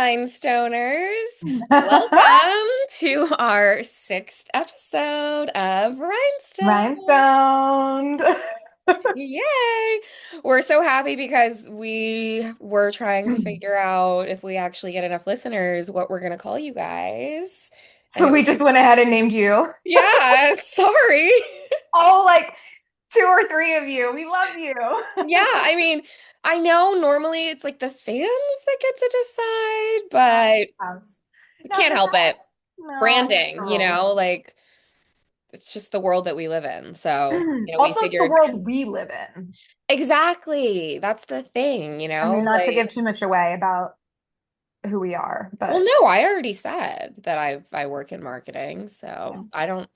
Rhinestoners. Welcome to our sixth episode of Rhinestoned. Rhinestoned. Yay! We're so happy because we were trying to figure out if we actually get enough listeners, what we're going to call you guys. And So we just went ahead and named you. yeah, sorry. Oh, like two or three of you. We love you. Yeah, I mean, I know normally it's like the fans that get to decide, Not but us. we Not can't for help it. us. No, Branding, girls. like it's just the world that we live in. So, we Also, it's the figured world we live in. exactly. That's the thing, I mean, not to give like, too much away about who we are, well, but no, I already said that I work in marketing, so I don't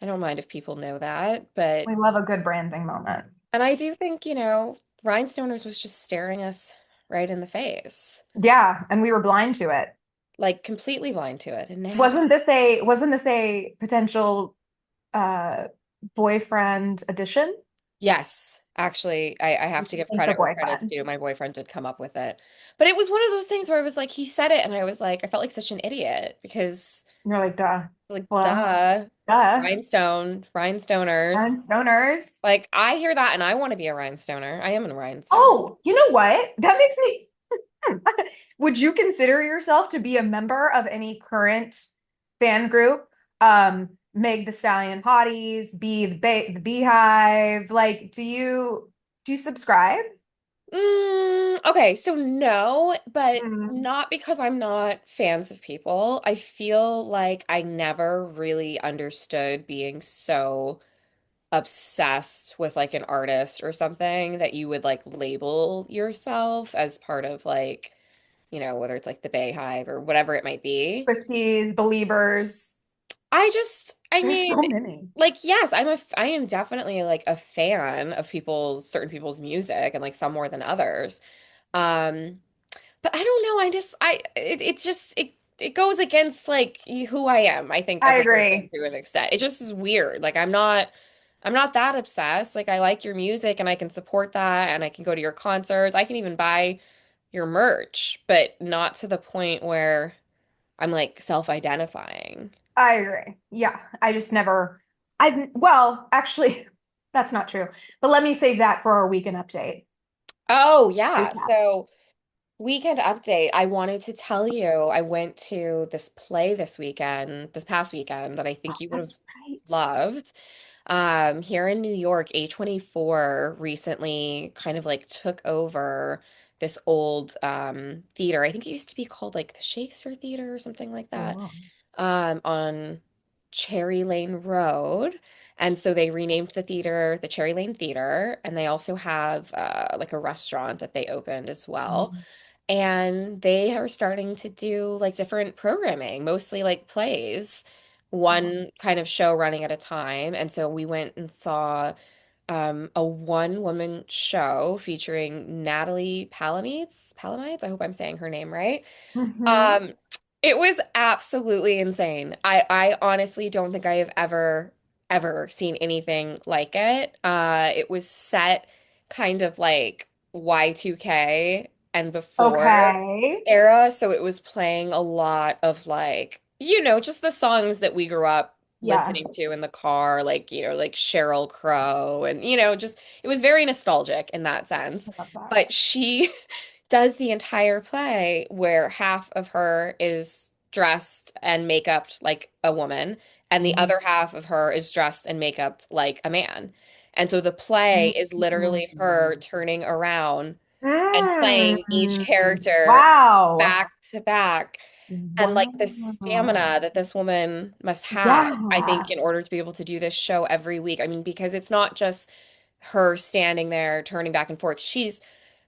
mind if people know that, but we love a good branding moment. and I do think, Rhinestoners was just staring us right in the face, Yeah, and we were blind to it. like completely blind to it. And now, Wasn't this a potential uh boyfriend addition? yes, actually, I have to give Thank the credit where credit's boyfriend. due. My boyfriend did come up with it. But it was one of those things where I was like, he said it, and I was like, I felt like such an idiot because, You're like, duh. like, Well, duh, duh. rhinestoners. Rhinestoners. Like, I hear that, and I want to be a rhinestoner. I am a rhinestone. Oh, you know what? That makes me. Would you consider yourself to be a member of any current fan group? Meg the Stallion Hotties, the Beehive. Like, do you subscribe? Okay, so no, but Mm. not because I'm not fans of people. I feel like I never really understood being so obsessed with like an artist or something that you would like label yourself as part of like, whether it's like the Bayhive or whatever it might be. Swifties, Believers. I There's mean, so many. like, yes, I am definitely like a fan of certain people's music and like some more than others. Um, but I don't know. It's just, it goes against like who I am, I think, I as a person agree. to an extent. It just is weird. Like, I'm not that obsessed. Like, I like your music and I can support that and I can go to your concerts. I can even buy your merch, but not to the point where I'm like self-identifying. I agree. Yeah, I just never. Well, actually, that's not true. But let me save that for our weekend update. Oh, yeah. Recap. So, weekend update. I wanted to tell you I went to this play this past weekend that I Oh, think you would have that's right. loved. Here in New York, A24 recently kind of like took over this old theater. I think it used to be called like the Shakespeare Theater or something like that. Oh. On Cherry Lane Road. And so they renamed the theater the Cherry Lane Theater, and they also have like a restaurant that they opened as well. Mm. And they are starting to do like different programming, mostly like plays, Oh. one kind of show running at a time. And so we went and saw a one-woman show featuring Natalie Palamides. I hope I'm saying her name right. Hmm. Um, it was absolutely insane. I honestly don't think I have ever seen anything like it. It was set kind of like Y2K and before Okay. era, so it was playing a lot of like, just the songs that we grew up Yeah. listening to in the car, like, like Sheryl Crow and just it was very nostalgic in that sense. I love that. But she does the entire play where half of her is dressed and makeuped like a woman, and the Mm. other half of her is dressed and makeuped like a man. And so the play is literally her turning around and playing each Mm. character Wow. back to back. And like the Wow. stamina that this woman must have, I think, Yeah. in order to be able to do this show every week. I mean, because it's not just her standing there turning back and forth. She's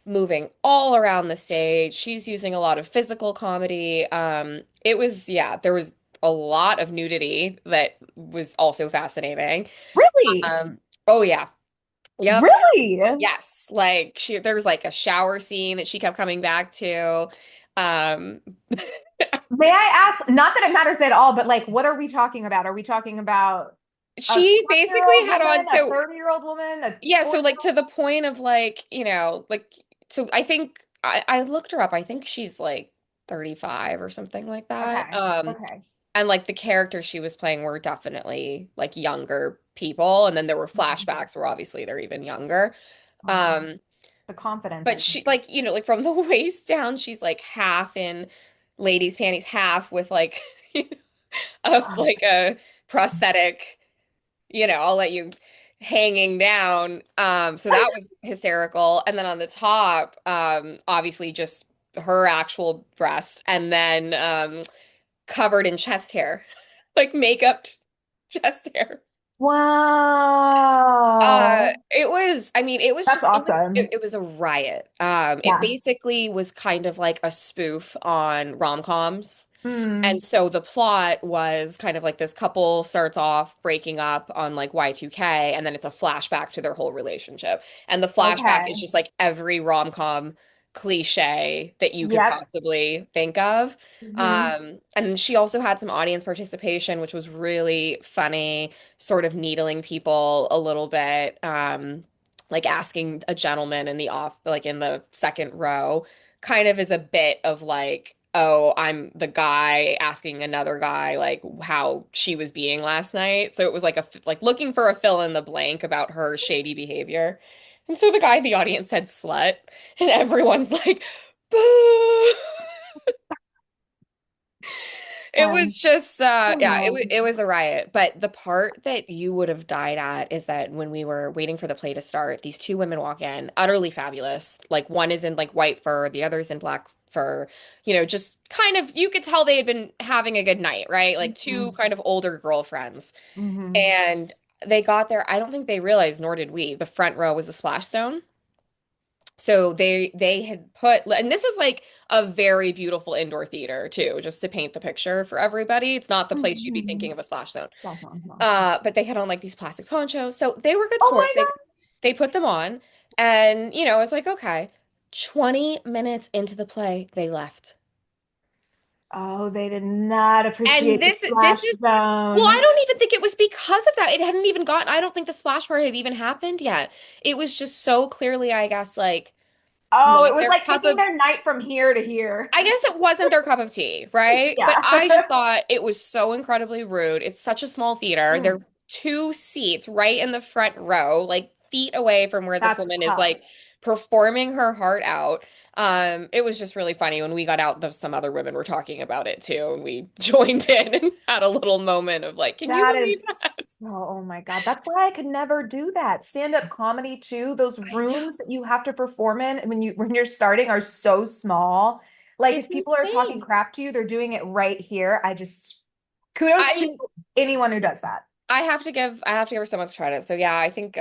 moving all around the stage. She's using a lot of physical comedy. It was, yeah, there was a lot of nudity that was also fascinating. Really? Um, oh yeah. Yep. Really? Yes. Like there was like a shower scene that she kept coming back to. Um, May I ask, not that it matters at all, but like, what are we talking about? Are we talking about a she basically 20-year-old had woman, on, a so 30-year-old woman, a yeah, so like 40-year-old? to the point of like, like, so I think I looked her up. I think she's like 35 or something like that. Okay. Okay. And like the characters she was playing were definitely like younger people. And then there were Mhm. flashbacks where obviously they're even younger. Oh, Um, the but confidence. she like, like from the waist down, she's like half in ladies' panties, half with like, like a prosthetic, I'll let you hanging down. So that was hysterical. And then on the top, obviously just her actual breast and then covered in chest hair, like makeup chest hair. Wow. It was, I mean, it was That's just, awesome. it was a riot. It Yeah. basically was kind of like a spoof on rom-coms. And Mm, so the plot was kind of like this couple starts off breaking up on like Y2K, and then it's a flashback to their whole relationship. And the flashback is okay. just like every rom-com cliche that you could Yep. possibly think of. Hmm. And she also had some audience participation, which was really funny, sort of needling people a little bit, like asking a gentleman in the off, like in the second row kind of is a bit of like, oh, I'm the guy asking another guy like how she was being last night. So it was like like looking for a fill in the blank about her shady behavior. And so the guy in the audience said slut, and everyone's like, boo. It Fun. was just yeah, Oh. it was a riot. But the part that you would have died at is that when we were waiting for the play to start, these two women walk in, utterly fabulous. Like one is in like white fur, the other's in black fur. Just kind of you could tell they had been having a good night, right? Like two Hmm. kind of older girlfriends. Hmm. And they got there, I don't think they realized, nor did we. The front row was a splash zone. So they had put, and this is like a very beautiful indoor theater too, just to paint the picture for everybody. It's not the place you'd be Hmm. thinking of a splash zone. That's awesome. But they had on like these plastic ponchos, so they were good Oh sports. my They put them on, and I was like, okay. 20 minutes into the play, they left. God. Oh, they did not And appreciate the this splash is well, I zone. don't even think it was because of that. It hadn't even gotten, I don't think the splash part had even happened yet. It was just so clearly, I guess, like Oh, not it was their like cup taking of their night from here to here. I guess it wasn't their cup of tea, right? But Yeah. I just thought it was so incredibly rude. It's such a small theater. There Mm, are two seats right in the front row, like feet away from where this that's woman is tough. like performing her heart out. It was just really funny when we got out, some other women were talking about it too, and we joined in and had a little moment of like, can you That believe is that? so, oh my God. That's why I could never do that. Stand-up comedy too, those I know. rooms that you have to perform in when you're starting are so small. Like It's if people are talking insane. crap to you, they're doing it right here. Kudos I to anyone who does that. I have to give her someone to try it. So yeah, I think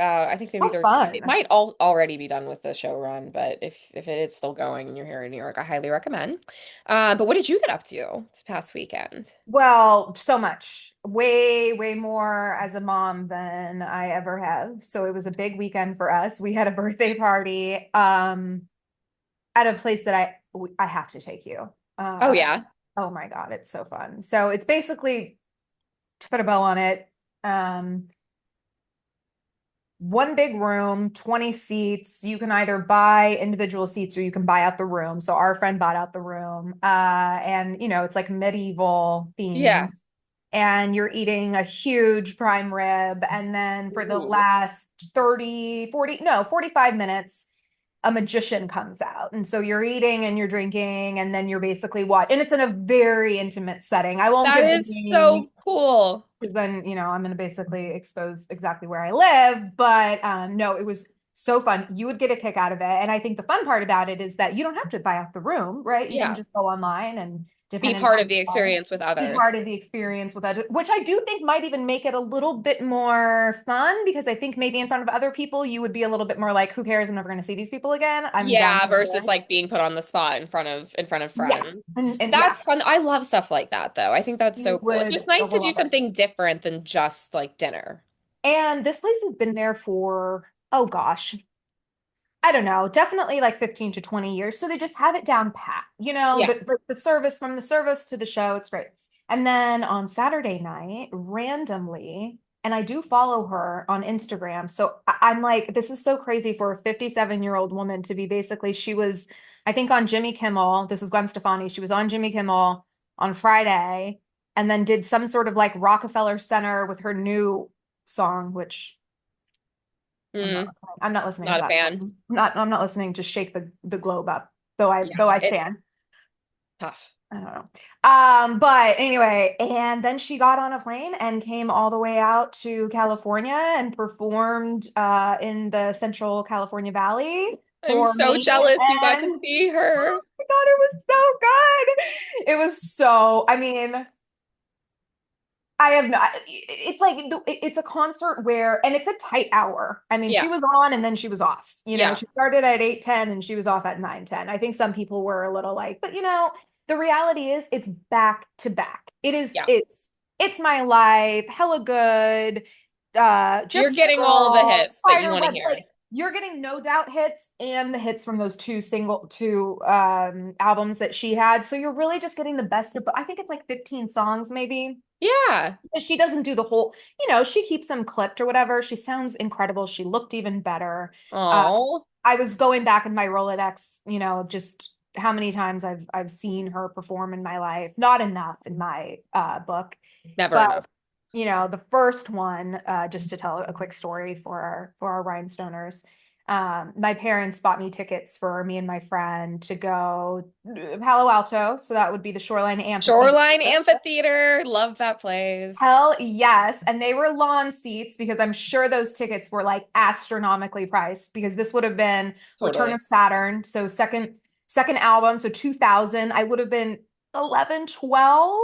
maybe How there's it fun. might all already be done with the show run, but if it is still going and you're here in New York, I highly recommend. But what did you get up to this past weekend? Well, so much. Way, way more as a mom than I ever have. So it was a big weekend for us. We had a birthday party at a place that I have to take you. Oh Uh yeah. oh my God, it's so fun. So it's basically to put a bow on it, um one big room, 20 seats. You can either buy individual seats or you can buy out the room. So our friend bought out the room. And it's like medieval Yeah. themed. And you're eating a huge prime rib. And then for the Ooh. last 30, 40, no, 45 minutes, a magician comes out. And so you're eating and you're drinking, and then you're basically what? And it's in a very intimate setting. I won't That give the is name so cool. because then I'm going to basically expose exactly where I live. But no, it was so fun. You would get a kick out of it, and I think the fun part about it is that you don't have to buy out the room, right? You can Yeah. just go online and Be depending part on of the the experience with be part others. of the experience with that, which I do think might even make it a little bit more fun because I think maybe in front of other people you would be a little bit more like, who cares? I'm never going to see these people again. I'm down Yeah, to versus this. like being put on the spot in front of Yeah. friends. And yeah, That's fun. I love stuff like that though. I think that's so you cool. It's would just nice to do love it. something different than just like dinner. And this place has been there for, oh gosh, I don't know, definitely like 15 to 20 years. So they just have it down pat. Yeah. The service from the service to the show, it's great. And then on Saturday night, randomly, and I do follow her on Instagram. So I'm like, this is so crazy for a 57-year-old woman to be basically, she was, I think on Jimmy Kimmel. This is Gwen Stefani. She was on Jimmy Kimmel on Friday and then did some sort of like Rockefeller Center with her new song, which I'm not Mm, listening. I'm not listening to not a that fan. song. I'm not listening to Shake the Globe Up, though Yeah, I it's stand. tough. I don't know. But anyway, and then she got on a plane and came all the way out to California and performed in the Central California Valley I'm for so me. jealous you got to And see her. oh my God, it was so good. It was so, I mean, I have not, it's like, it's a concert where, and it's a tight hour. I mean, she Yeah, was on and then she was off. You know, yeah, she started at 8:10 and she was off at 9:10. I think some people were a little like, but you know, the reality is it's back to back. yeah. It's my life, hella good, You're just a getting all the girl, hits that you spider want to webs. Like hear. you're getting no doubt hits and the hits from those two albums that she had. So you're really just getting the best of, I think it's like 15 songs maybe. Yeah. She doesn't do the whole, you know, she keeps them clipped or whatever. She sounds incredible. She looked even better. Uh, Oh, I was going back in my Rolodex, you know, just how many times I've seen her perform in my life. Not enough in my book, never but enough. you know, the first one, just to tell a quick story for our Rhinestoners. My parents bought me tickets for me and my friend to go Palo Alto, so that would be the Shoreline Amphitheater. Shoreline Amphitheater. Love that place. Hell yes. And they were lawn seats because I'm sure those tickets were like astronomically priced because this would have been Return Totally. of Saturn. So second album. So 2000, I would have been 11, 12.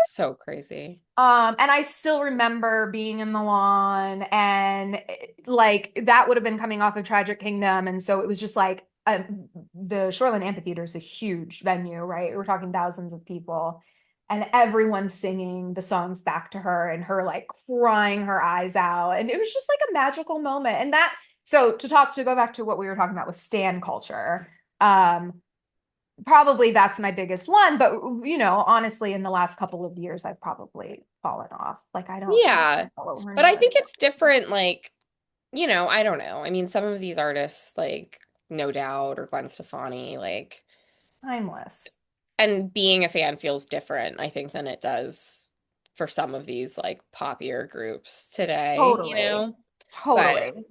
So crazy. And I still remember being in the lawn and like that would have been coming off of Tragic Kingdom. And so it was just like the Shoreline Amphitheater is a huge venue, right? We're talking thousands of people and everyone singing the songs back to her and her like crying her eyes out. And it was just like a magical moment. And that, so to go back to what we were talking about with stan culture, um, probably that's my biggest one, but you know, honestly, in the last couple of years, I've probably fallen off. Like I don't Yeah. follow her But I anymore. think it's different, like, I don't know. I mean, some of these artists, like No Doubt or Gwen Stefani, like, Timeless. and being a fan feels different, I think, than it does for some of these like poppier groups today, Totally. But Totally.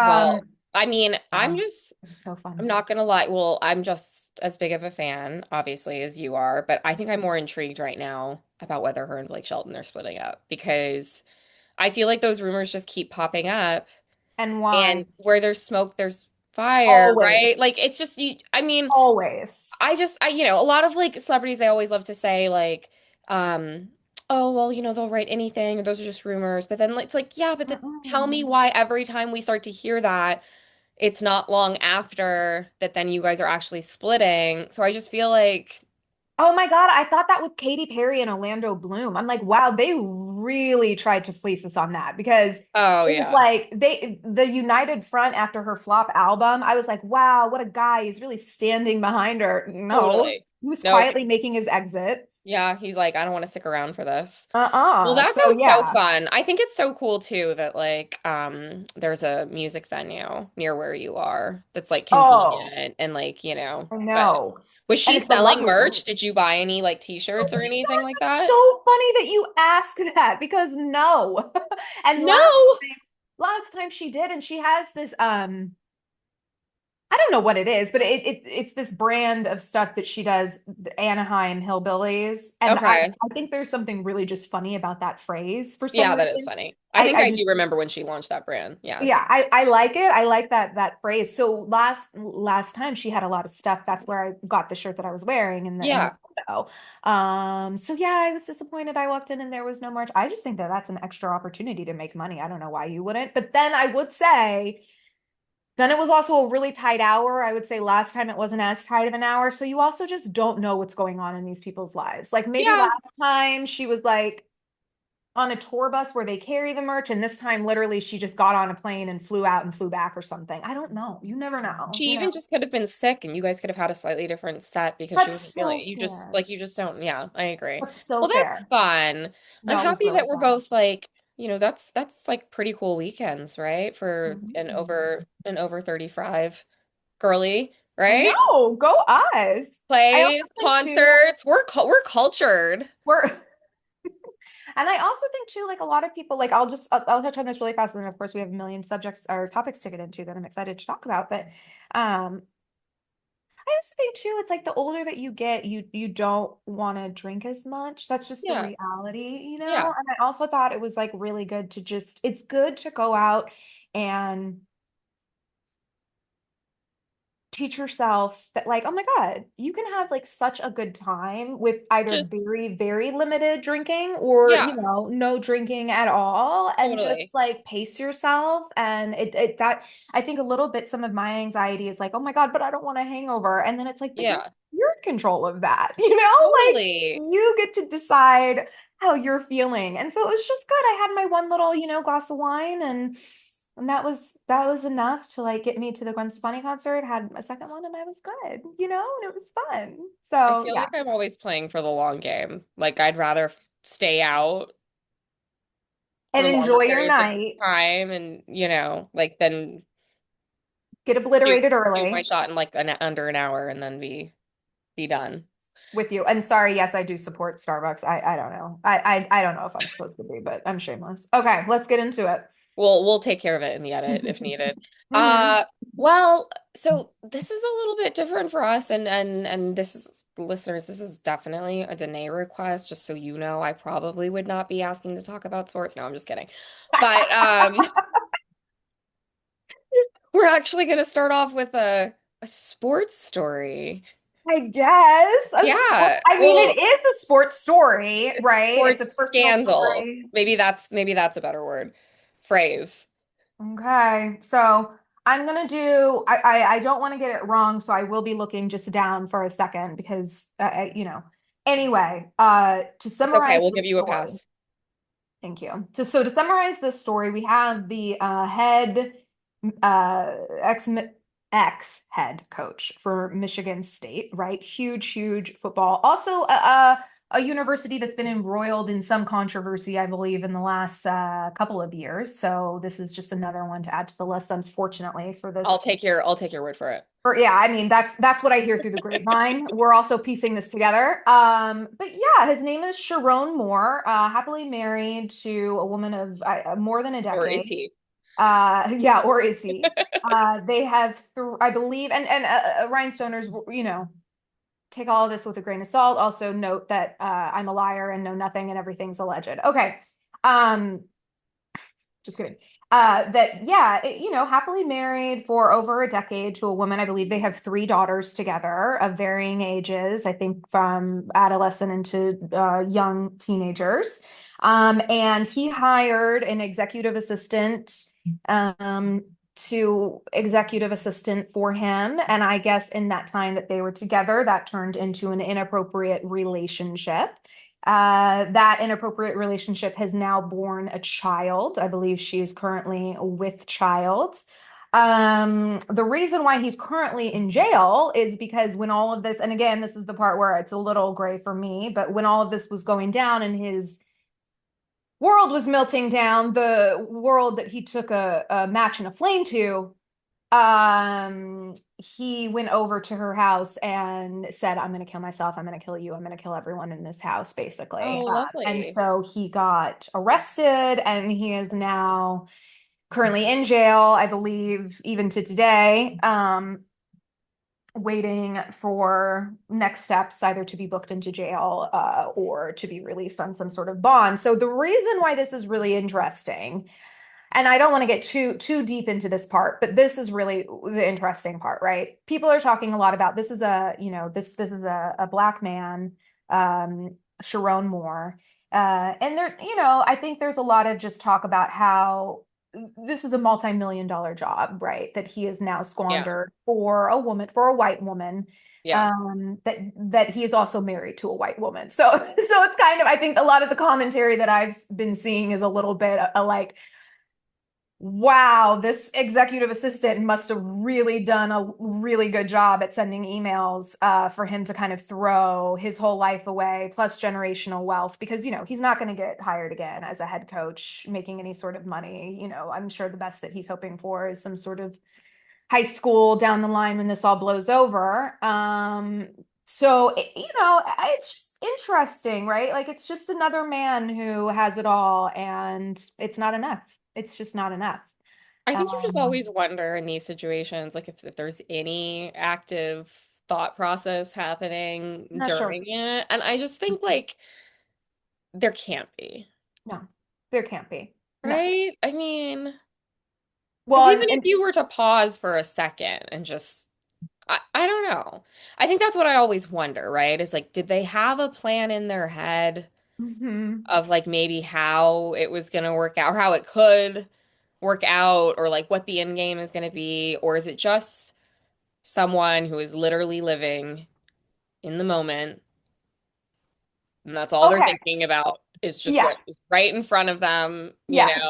well, Um, I mean, yeah, it was so I'm fun. not gonna lie. Well, I'm just as big of a fan, obviously, as you are, but I think I'm more intrigued right now about whether her and Blake Shelton are splitting up because I feel like those rumors just keep popping up, And why? and where there's smoke, there's fire, right? Always. Like it's just I mean, Always. a lot of like celebrities, they always love to say like, um, oh, well, they'll write anything, or those are just rumors. But then it's like, yeah, but tell me Mm-mm. why every time we start to hear that, it's not long after that, then you guys are actually splitting. So I just feel like, Oh my God, I thought that with Katy Perry and Orlando Bloom. I'm like, wow, they really tried to fleece us on that because it oh was yeah, like the United Front after her flop album. I was like, wow, what a guy. He's really standing behind her. No, totally. he was Nope. quietly making his exit. Yeah, he's like, I don't want to stick around for this. Well, that So sounds so yeah. fun. I think it's so cool too that like there's a music venue near where you are that's like Oh, convenient and like, I but know. was And she it's a selling lovely merch? venue. Did you buy any like t-shirts or anything like That's that? so funny that you ask that because no. And No. last time she did, and she has this I don't know what it is, but it's this brand of stuff that she does, the Anaheim Hillbillies. And Okay. I think there's something really just funny about that phrase for some Yeah, that is reason. funny. I think I I do just remember when she launched that brand. Yeah. yeah, I like it. I like that phrase. So last time she had a lot of stuff. That's where I got the shirt that I was wearing in the Yeah. photo. So yeah, I was disappointed. I walked in and there was no merch. I just think that that's an extra opportunity to make money. I don't know why you wouldn't. But then I would say then it was also a really tight hour. I would say last time it wasn't as tight of an hour. So you also just don't know what's going on in these people's lives. Like maybe Yeah. last time she was like on a tour bus where they carry the merch, and this time literally she just got on a plane and flew out and flew back or something. I don't know. You never know, She even just could have been sick and you guys could have had a slightly different set because she That's wasn't feeling so it. fair. You just don't. Yeah, I agree. That's so Well, that's fair. fun. I'm No, it was happy really that we're fun. both like, that's like pretty cool weekends, right? For Mhm. an over 35 girly, I right? know. Go us. I also Plays, think too, concerts. We're cultured. we're and I also think too, like a lot of people, like I'll touch on this really fast, and then of course we have a million subjects or topics to get into that I'm excited to talk about. But I also think too, it's like the older that you get, you don't want to drink as much. That's just the Yeah. reality, you know? Yeah. And I also thought it was like really good to just, it's good to go out and teach yourself that like, oh my God, you can have like such a good time with either Just very, very limited drinking or, yeah, no drinking at all, and just totally. like pace yourself. And it that I think a little bit some of my anxiety is like, oh my God, but I don't want a hangover. And then it's like, but Yeah. you're in control of that, you know? Like Totally. you get to decide how you're feeling. And so it was just good. I had my one little, glass of wine, and that was enough to like get me to the Gwen Stefani concert. Had a second one and I was good, and it was fun. I So feel yeah. like I'm always playing for the long game. Like I'd rather stay out And for longer enjoy your periods of night. time and, like then Get shoot obliterated shoot my early shot in like under an hour and then be done. with you. And sorry, yes, I do support Starbucks. I don't know. I don't know if I'm supposed to be, but I'm shameless. Okay, let's get into it. We'll take care of it in the edit if needed. Mhm. Well, so this is a little bit different for us and this is listeners, this is definitely a Danae request, just so you know. I probably would not be asking to talk about sports. No, I'm just kidding. But we're actually gonna start off with a sports story. I guess a sport. Yeah. I mean, it Well, is a sports story, right? It's a sports personal scandal. story. Maybe that's a better word. Phrase. Okay, so I'm gonna do. I don't want to get it wrong, so I will be looking just down for a second because Anyway, to It's okay. summarize We'll the give you a story. pass. Thank you. To summarize this story, we have the head uh ex ex head coach for Michigan State, right? Huge, huge football. Also, a university that's been embroiled in some controversy, I believe, in the last couple of years. So this is just another one to add to the list, unfortunately, for this. I'll take your word for it. Or yeah, I mean that's what I hear through the grapevine. We're also piecing this together. But yeah, his name is Sharon Moore, happily married to a woman of more than a Or is decade. he? Yeah, or is he? They have, I believe, and Rhinestoners, take all of this with a grain of salt. Also note that I'm a liar and know nothing and everything's alleged. Okay. Um, just kidding. That yeah, happily married for over a decade to a woman. I believe they have three daughters together of varying ages. I think from adolescent into young teenagers. And he hired an executive assistant um, to executive assistant for him. And I guess in that time that they were together, that turned into an inappropriate relationship. That inappropriate relationship has now born a child. I believe she is currently with child. The reason why he's currently in jail is because when all of this, and again, this is the part where it's a little gray for me, but when all of this was going down and his world was melting down, the world that he took a match and a flame to, he went over to her house and said, I'm going to kill myself, I'm going to kill you, I'm going to kill everyone in this house, basically. Oh, And lovely. so he got arrested and he is now currently in jail, I believe, even to today, waiting for next steps, either to be booked into jail or to be released on some sort of bond. So the reason why this is really interesting, and I don't want to get too deep into this part, but this is really the interesting part, right? People are talking a lot about this is this is a black man, Sharon Moore. And there, I think there's a lot of just talk about how this is a multi-million dollar job, right? That he has now Yeah. squandered for a white woman. Yeah. That he is also married to a white woman. So so it's kind of, I think a lot of the commentary that I've been seeing is a little bit like, wow, this executive assistant must have really done a really good job at sending emails for him to kind of throw his whole life away, plus generational wealth, because, he's not going to get hired again as a head coach making any sort of money. I'm sure the best that he's hoping for is some sort of high school down the line when this all blows over. So it's just interesting, right? Like it's just another man who has it all, and it's not enough. It's just not enough. I think you just Um, always wonder in these situations, like if there's any active thought process happening not sure. during it. And I just think like there can't be, No, there can't be. No. right? I mean, because Well, even if and you were to pause for a second and just, I don't know. I think that's what I always wonder, right? Is like, did they have a plan in their head mhm. of like maybe how it was going to work out or how it could work out or like what the end game is going to be? Or is it just someone who is literally living in the moment and that's all they're Okay. thinking about is just Yeah. what is right in front of them, Yes.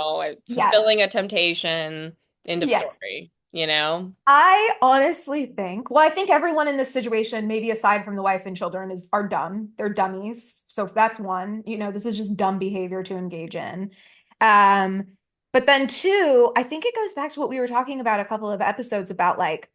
Yes. fulfilling a temptation, end of Yes. story, you know? I honestly think, well, I think everyone in this situation, maybe aside from the wife and children, are dumb. They're dummies. So that's one, this is just dumb behavior to engage in. Um, but then two, I think it goes back to what we were talking about a couple of episodes about like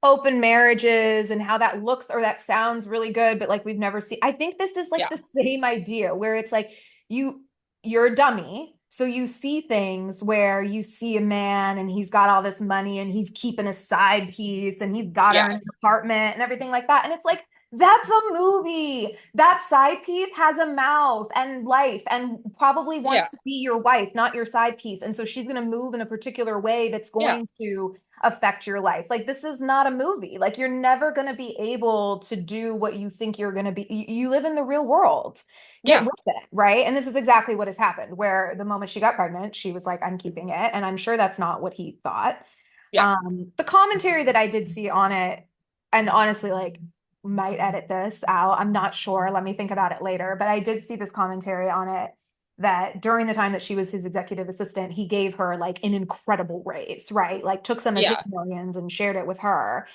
open marriages and how that looks or that sounds really good, but like we've never seen. I think this is like Yeah. the same idea where it's like you you're a dummy. So you see things where you see a man and he's got all this money and he's keeping a side piece and he's got Yeah. her in an apartment and everything like that. And it's like, that's a movie. That side piece has a mouth and life and probably Yeah. wants to be your wife, not your side piece. And so she's going to move in a particular way that's Yeah. going to affect your life. Like this is not a movie. Like you're never going to be able to do what you think you're going to be. You live in the real world. Get Yeah. with it, right? And this is exactly what has happened. Where the moment she got pregnant, she was like, "I'm keeping it," and I'm sure that's not what he thought. Yeah. The commentary that I did see on it, and honestly, like might edit this out. I'm not sure. Let me think about it later. But I did see this commentary on it that during the time that she was his executive assistant, he gave her like an incredible raise, right? Like took some of his Yeah. millions and shared it with her.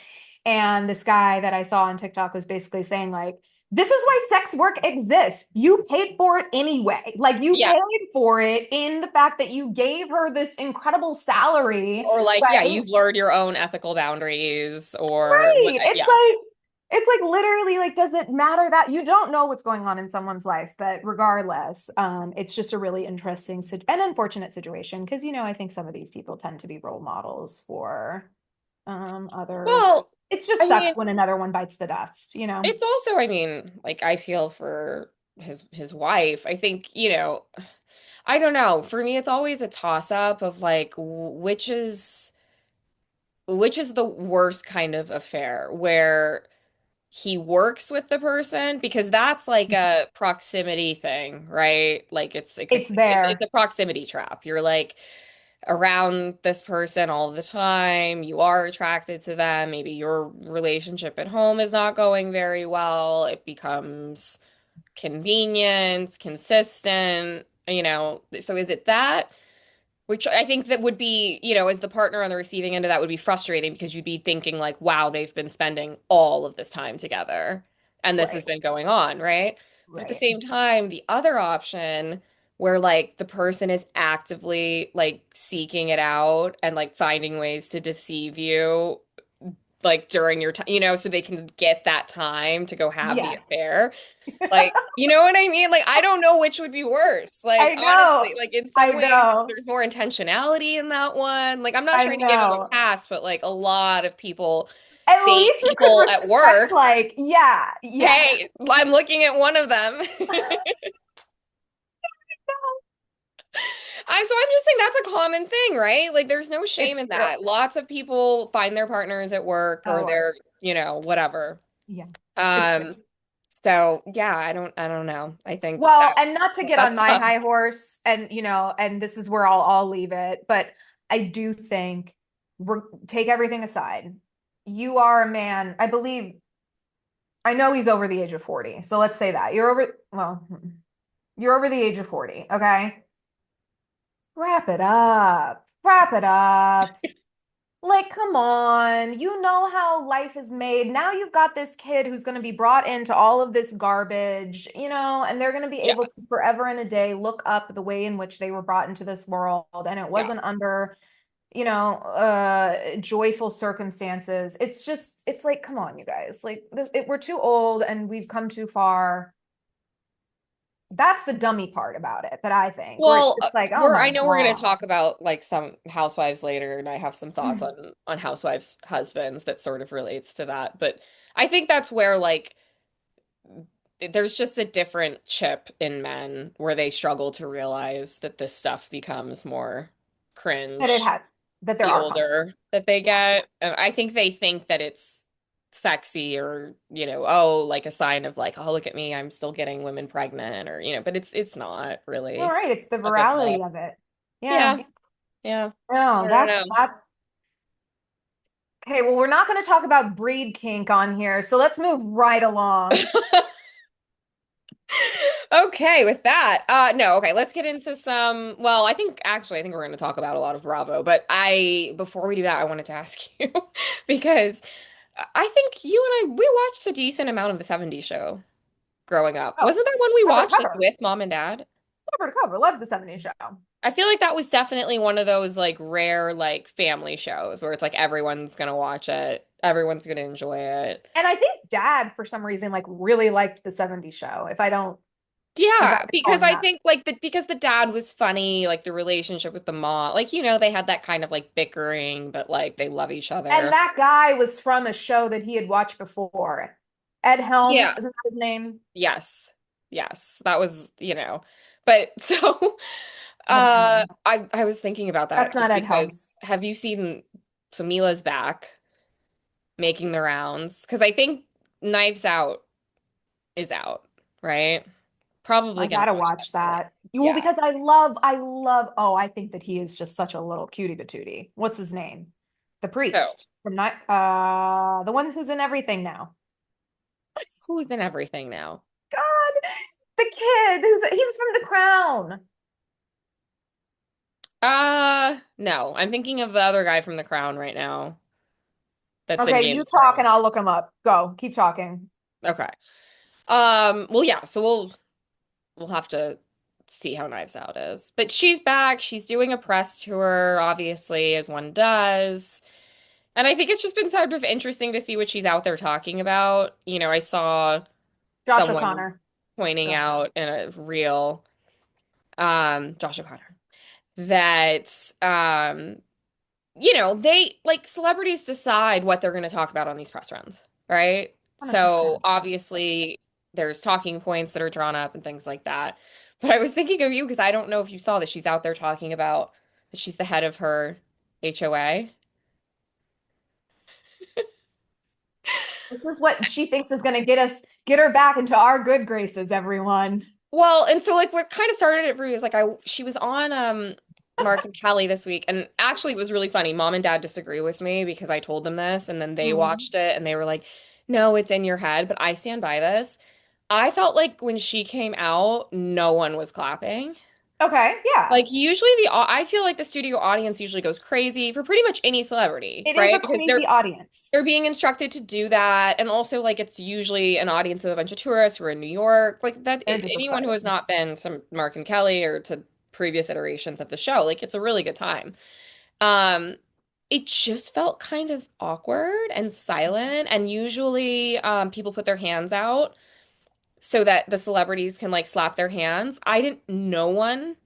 And this guy that I saw on TikTok was basically saying, like, this is why sex work exists. You paid for it anyway. Like, you Yeah. paid for it in the fact that you gave her this incredible salary, Or like, yeah, right? you've blurred your own ethical boundaries or what, Right. yeah. It's like literally like, does it matter that you don't know what's going on in someone's life? But regardless, it's just a really interesting and unfortunate situation because I think some of these people tend to be role models for others. Well, It just I sucks mean, when another one bites the dust. it's also, I mean, like I feel for his wife. I think, I don't know. For me, it's always a toss up of like which is the worst kind of affair where he works with the person because that's like a proximity thing, right? Like it's like It's it's there. a proximity trap. You're like around this person all the time. You are attracted to them. Maybe your relationship at home is not going very well. It becomes convenient, consistent, So is it that? Which I think that would be, as the partner on the receiving end of that would be frustrating because you'd be thinking like, wow, they've been spending all of this time together and this has Right. been going on, right? But at the Right. same time, the other option where like the person is actively like seeking it out and like finding ways to deceive you like during your time, so they can get that time to go have the Yeah. affair. Like, you know what I mean? Like, I don't know which would be worse. Like, I honestly, know. like in some I ways, know. there's more intentionality in that one. Like, I'm not I trying to give him a know. pass, but like a lot of people At date least you could people at respect, work. like, yeah, yeah. Hey, I'm looking at one of them. So I'm just saying that's a common thing, right? Like, there's no shame It's in true. that. Lots of people find their partners at work or Oh, I, they're, whatever. yeah, it's true. Um, so yeah, I don't know. I think Well, and not to get that's on my tough. high horse, and and this is where I'll leave it, but I do think take everything aside. You are a man, I believe. I know he's over the age of 40. So let's say that. You're over the age of 40, okay? Wrap it up. Wrap it up. Like, come on. You know how life is made. Now you've got this kid who's going to be brought into all of this garbage, and they're going to be Yeah, able to forever and a day look up the way in which they were brought into this world. And it yeah. wasn't under joyful circumstances. It's like, come on, you guys. Like, we're too old and we've come too far. That's the dummy part about it that I think, where it's Well, just like, oh I my know we're going to God. talk about like some housewives later, and I have some thoughts on housewives' husbands that sort of relates to that. But I think that's where like there's just a different chip in men where they struggle to realize that this stuff becomes more That it cringe has, that there the are older consequences. that they Yeah. get. And I think they think that it's sexy or, oh, like a sign of like, oh, look at me, I'm still getting women pregnant or, but it's not All really right. It's the a big deal. virality of it. Yeah. Yeah, yeah. I No, don't that's know. that's okay. Well, we're not going to talk about breed kink on here, so let's move right along. Okay, with that, no, okay, let's get into some. Well, I think we're going to talk about a lot of Bravo, but before we do that, I wanted to ask you because I think you and we watched a decent amount of the '70s show growing up. Oh, Wasn't that one we cover to watched like cover, with mom and dad? cover to cover. Love the '70s show. I feel like that was definitely one of those like rare like family shows where it's like everyone's gonna watch it, everyone's gonna enjoy it. And I think Dad, for some reason, like really liked the '70s show. If I'm Yeah, because recalling I that. think like because the dad was funny, like the relationship with the mom, like they had that kind of like bickering, but like they love each And other. that guy was from a show that he had watched before. Ed Helms, Yeah. isn't that his name? Yes. Yes. That was, but so Ed Helms. I was thinking about That's that not just Ed because Helms. have you seen so Mila's back making the rounds? Because I think Knives Out is out, right? Probably I gonna gotta watch that watch tonight. that. Well, Yeah. because oh, I think that he is just such a little cutie patootie. What's his name? The So priest from Night, the one who's in everything now. who's in everything now? God, the kid he was from The Crown. No, I'm thinking of the other guy from The Crown right now that's in Okay, Game you of talk and Thrones. I'll look him up. Go, keep talking. Okay. Well, yeah, so we'll have to see how Knives Out is. But she's back. She's doing a press tour, obviously, as one does. And I think it's just been sort of interesting to see what she's out there talking about. I saw Josh someone O'Connor. pointing Go. out in a reel, Josh O'Connor, that they like celebrities decide what they're going to talk about on these press runs, right? So 100%. obviously there's talking points that are drawn up and things like that. But I was thinking of you because I don't know if you saw that she's out there talking about that she's the head of her HOA. This is what she thinks is going to get her back into our good graces, everyone. Well, and so like what kind of started it for me was like she was on Mark and Kelly this week, and actually it was really funny. Mom and Dad disagree with me because I told them this and then they Mhm. watched it and they were like, "No, it's in your head," but I stand by this. I felt like when she came out, no one was clapping. Okay, yeah. Like usually I feel like the studio audience usually goes crazy for pretty much any celebrity, It is right? a Because crazy audience. they're being instructed to do that. And also, like, it's usually an audience of a bunch of tourists who are in New York. Like, that, They're just anyone who excited. has not been to Mark and Kelly or to previous iterations of the show, like, it's a really good time. Um, it just felt kind of awkward and silent. And usually, people put their hands out so that the celebrities can, like, slap their hands. No one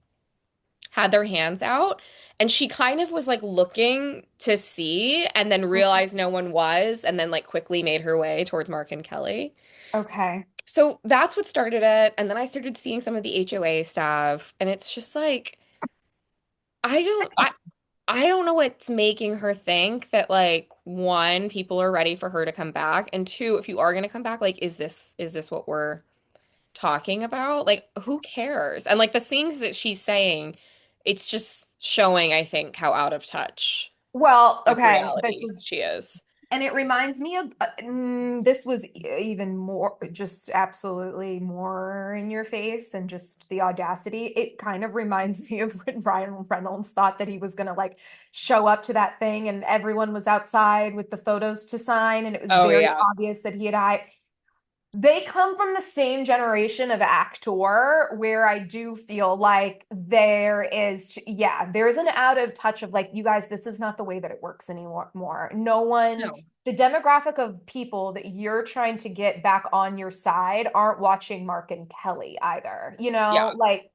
had their hands out. And she kind of was like looking to see and then realized no one was, and then like quickly made her way towards Mark and Kelly. Okay. So that's what started it. And then I started seeing some of the HOA stuff, and it's just like, I don't, I, I don't know what's making her think that like one, people are ready for her to come back, and two, if you are going to come back, like, is this what we're talking about? Like, who cares? And like the things that she's saying, it's just showing, I think, how out of touch Well, with okay. This reality is she is. And it reminds me of this was even more, just absolutely more in your face and just the audacity. It kind of reminds me of when Ryan Reynolds thought that he was going to like show up to that thing and everyone was outside with the photos to sign and it was Oh very yeah. obvious that he had. they come from the same generation of actor where I do feel like there is, yeah, there's an out of touch of like, you guys, this is not the way that it works anymore. No one, No. the demographic of people that you're trying to get back on your side aren't watching Mark and Kelly either. Yeah. Like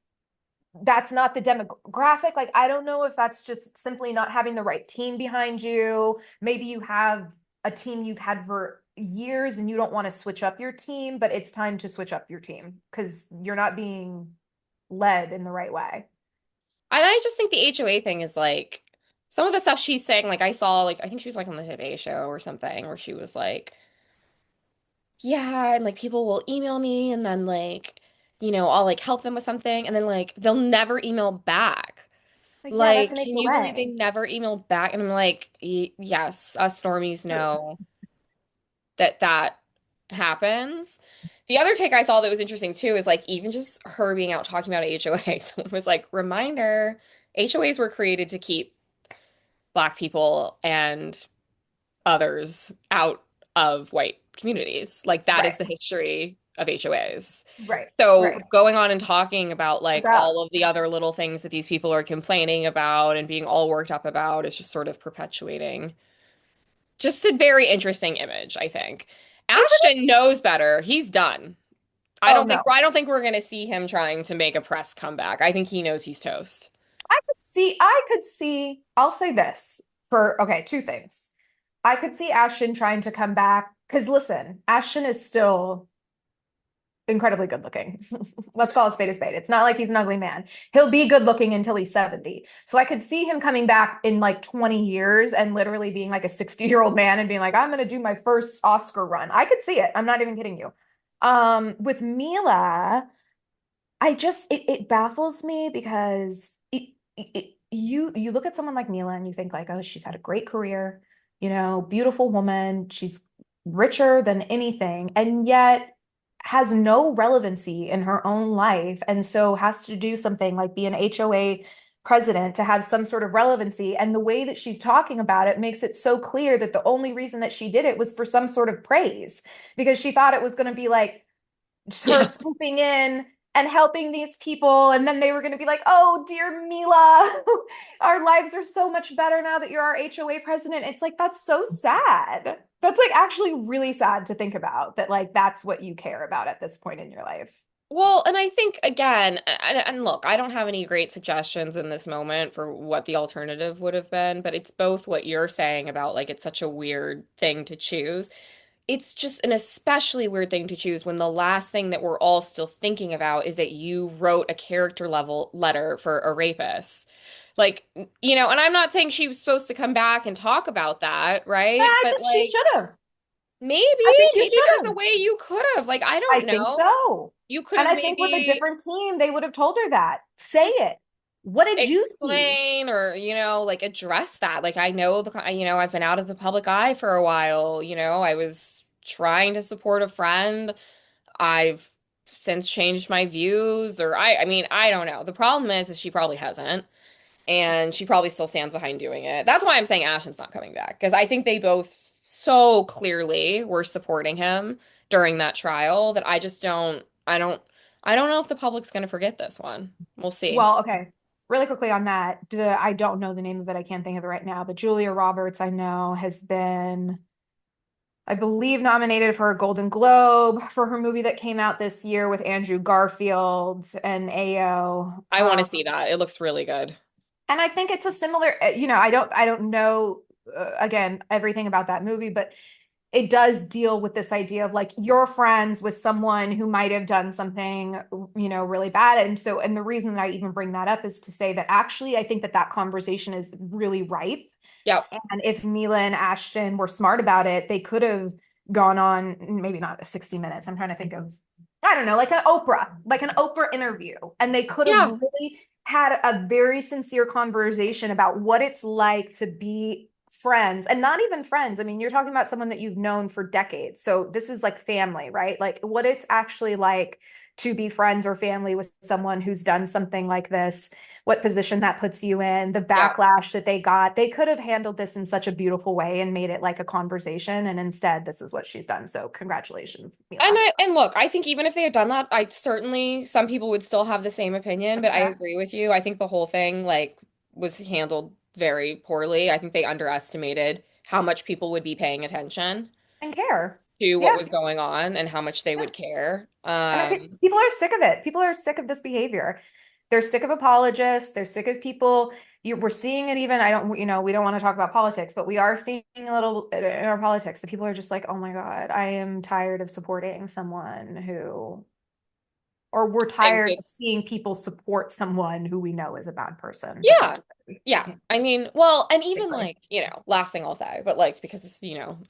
that's not the demographic. Like, I don't know if that's just simply not having the right team behind you. Maybe you have a team you've had for years and you don't want to switch up your team, but it's time to switch up your team because you're not being led in the right way. And I just think the HOA thing is like some of the stuff she's saying, like I saw, like I think she was like on the Today Show or something, where she was like, yeah, and like people will email me and then like, I'll like help them with something and then like they'll never email back. Like, yeah, that's Like, an can you believe they HOA. never email back? And I'm like, Yes, us normies know that that happens." The other take I saw that was interesting too is like even just her being out talking about HOA. Someone was like, reminder, HOAs were created to keep Black people and others out of white communities. Like that is Right, the history of HOAs. right, So right. going on and talking about like About all of the other little things that these people are complaining about and being all worked up about is just sort of perpetuating just a very interesting image, I think. even Ashton knows better. He's done. oh no. I don't think we're going to see him trying to make a press comeback. I think he knows he's toast. I'll say this for okay, two things. I could see Ashton trying to come back because listen, Ashton is still incredibly good looking. Let's call a spade a spade. It's not like he's an ugly man. He'll be good looking until he's 70. So I could see him coming back in like 20 years and literally being like a 60-year-old man and being like, I'm gonna do my first Oscar run. I could see it. I'm not even kidding you. With Mila, it baffles me because you look at someone like Mila and you think like, oh, she's had a great career, beautiful woman, she's richer than anything, and yet has no relevancy in her own life, and so has to do something like be an HOA president to have some sort of relevancy. And the way that she's talking about it makes it so clear that the only reason that she did it was for some sort of praise because she thought it was going to be like her Yeah. swooping in and helping these people. And then they were going to be like, oh, dear Mila, our lives are so much better now that you're our HOA president. It's like, that's so sad. That's like actually really sad to think about that, like, that's what you care about at this point in your life. Well, and I think again, and look, I don't have any great suggestions in this moment for what the alternative would have been, but it's both what you're saying about like it's such a weird thing to choose. It's just an especially weird thing to choose when the last thing that we're all still thinking about is that you wrote a character level letter for a rapist. Like, and I'm not saying she was supposed to come back and talk about that, Yeah, right? I But think she like should have. maybe, I think you maybe should there's a have. way you could have. Like, I I don't think know. so. You could And have I think with a maybe different team, they would have told her that. Say just it. What did you see? explain or, like address that. Like, I know I've been out of the public eye for a while. I was trying to support a friend. I've since changed my views, or I mean, I don't know. The problem is she probably hasn't. And she probably still stands behind doing it. That's why I'm saying Ashton's not coming back because I think they both so clearly were supporting him during that trial that I don't know if the public's going to forget this one. We'll see. Well, okay. Really quickly on that, I don't know the name of it. I can't think of it right now, but Julia Roberts, I know, has been, I believe, nominated for a Golden Globe for her movie that came out this year with Andrew Garfield and Ao. I want to see that. It looks really good. And I think it's a similar, I don't know, again, everything about that movie, but it does deal with this idea of like you're friends with someone who might have done something, really bad. And so, and the reason that I even bring that up is to say that actually, I think that that conversation is really ripe. Yep. And if Mila and Ashton were smart about it, they could have gone on, maybe not 60 Minutes. I'm trying to think of, I don't know, like an Oprah interview. And they could have Yeah. really had a very sincere conversation about what it's like to be friends and not even friends. I mean, you're talking about someone that you've known for decades. So this is like family, right? Like what it's actually like to be friends or family with someone who's done something like this what position that puts you in, the Yeah. backlash that they got. They could have handled this in such a beautiful way and made it like a conversation. And instead, this is what she's done. So congratulations, And Mila. and look, I think even if they had done that, I certainly some people would still have the same opinion, but I 100%. agree with you. I think the whole thing like was handled very poorly. I think they underestimated how much people would be paying attention And care. to what Yeah. was going on and how much they Yeah. would care. And I think people are sick of it. People are sick of this behavior. They're sick of apologists. They're sick of people. We're seeing it even. I don't, we don't want to talk about politics, but we are seeing a little in our politics that people are just like, oh my God, I am tired of supporting someone who, or we're Think tired of seeing people support someone who we know is a bad person because yeah. Yeah. I mean, well, and even basically. like, last thing I'll say, but like because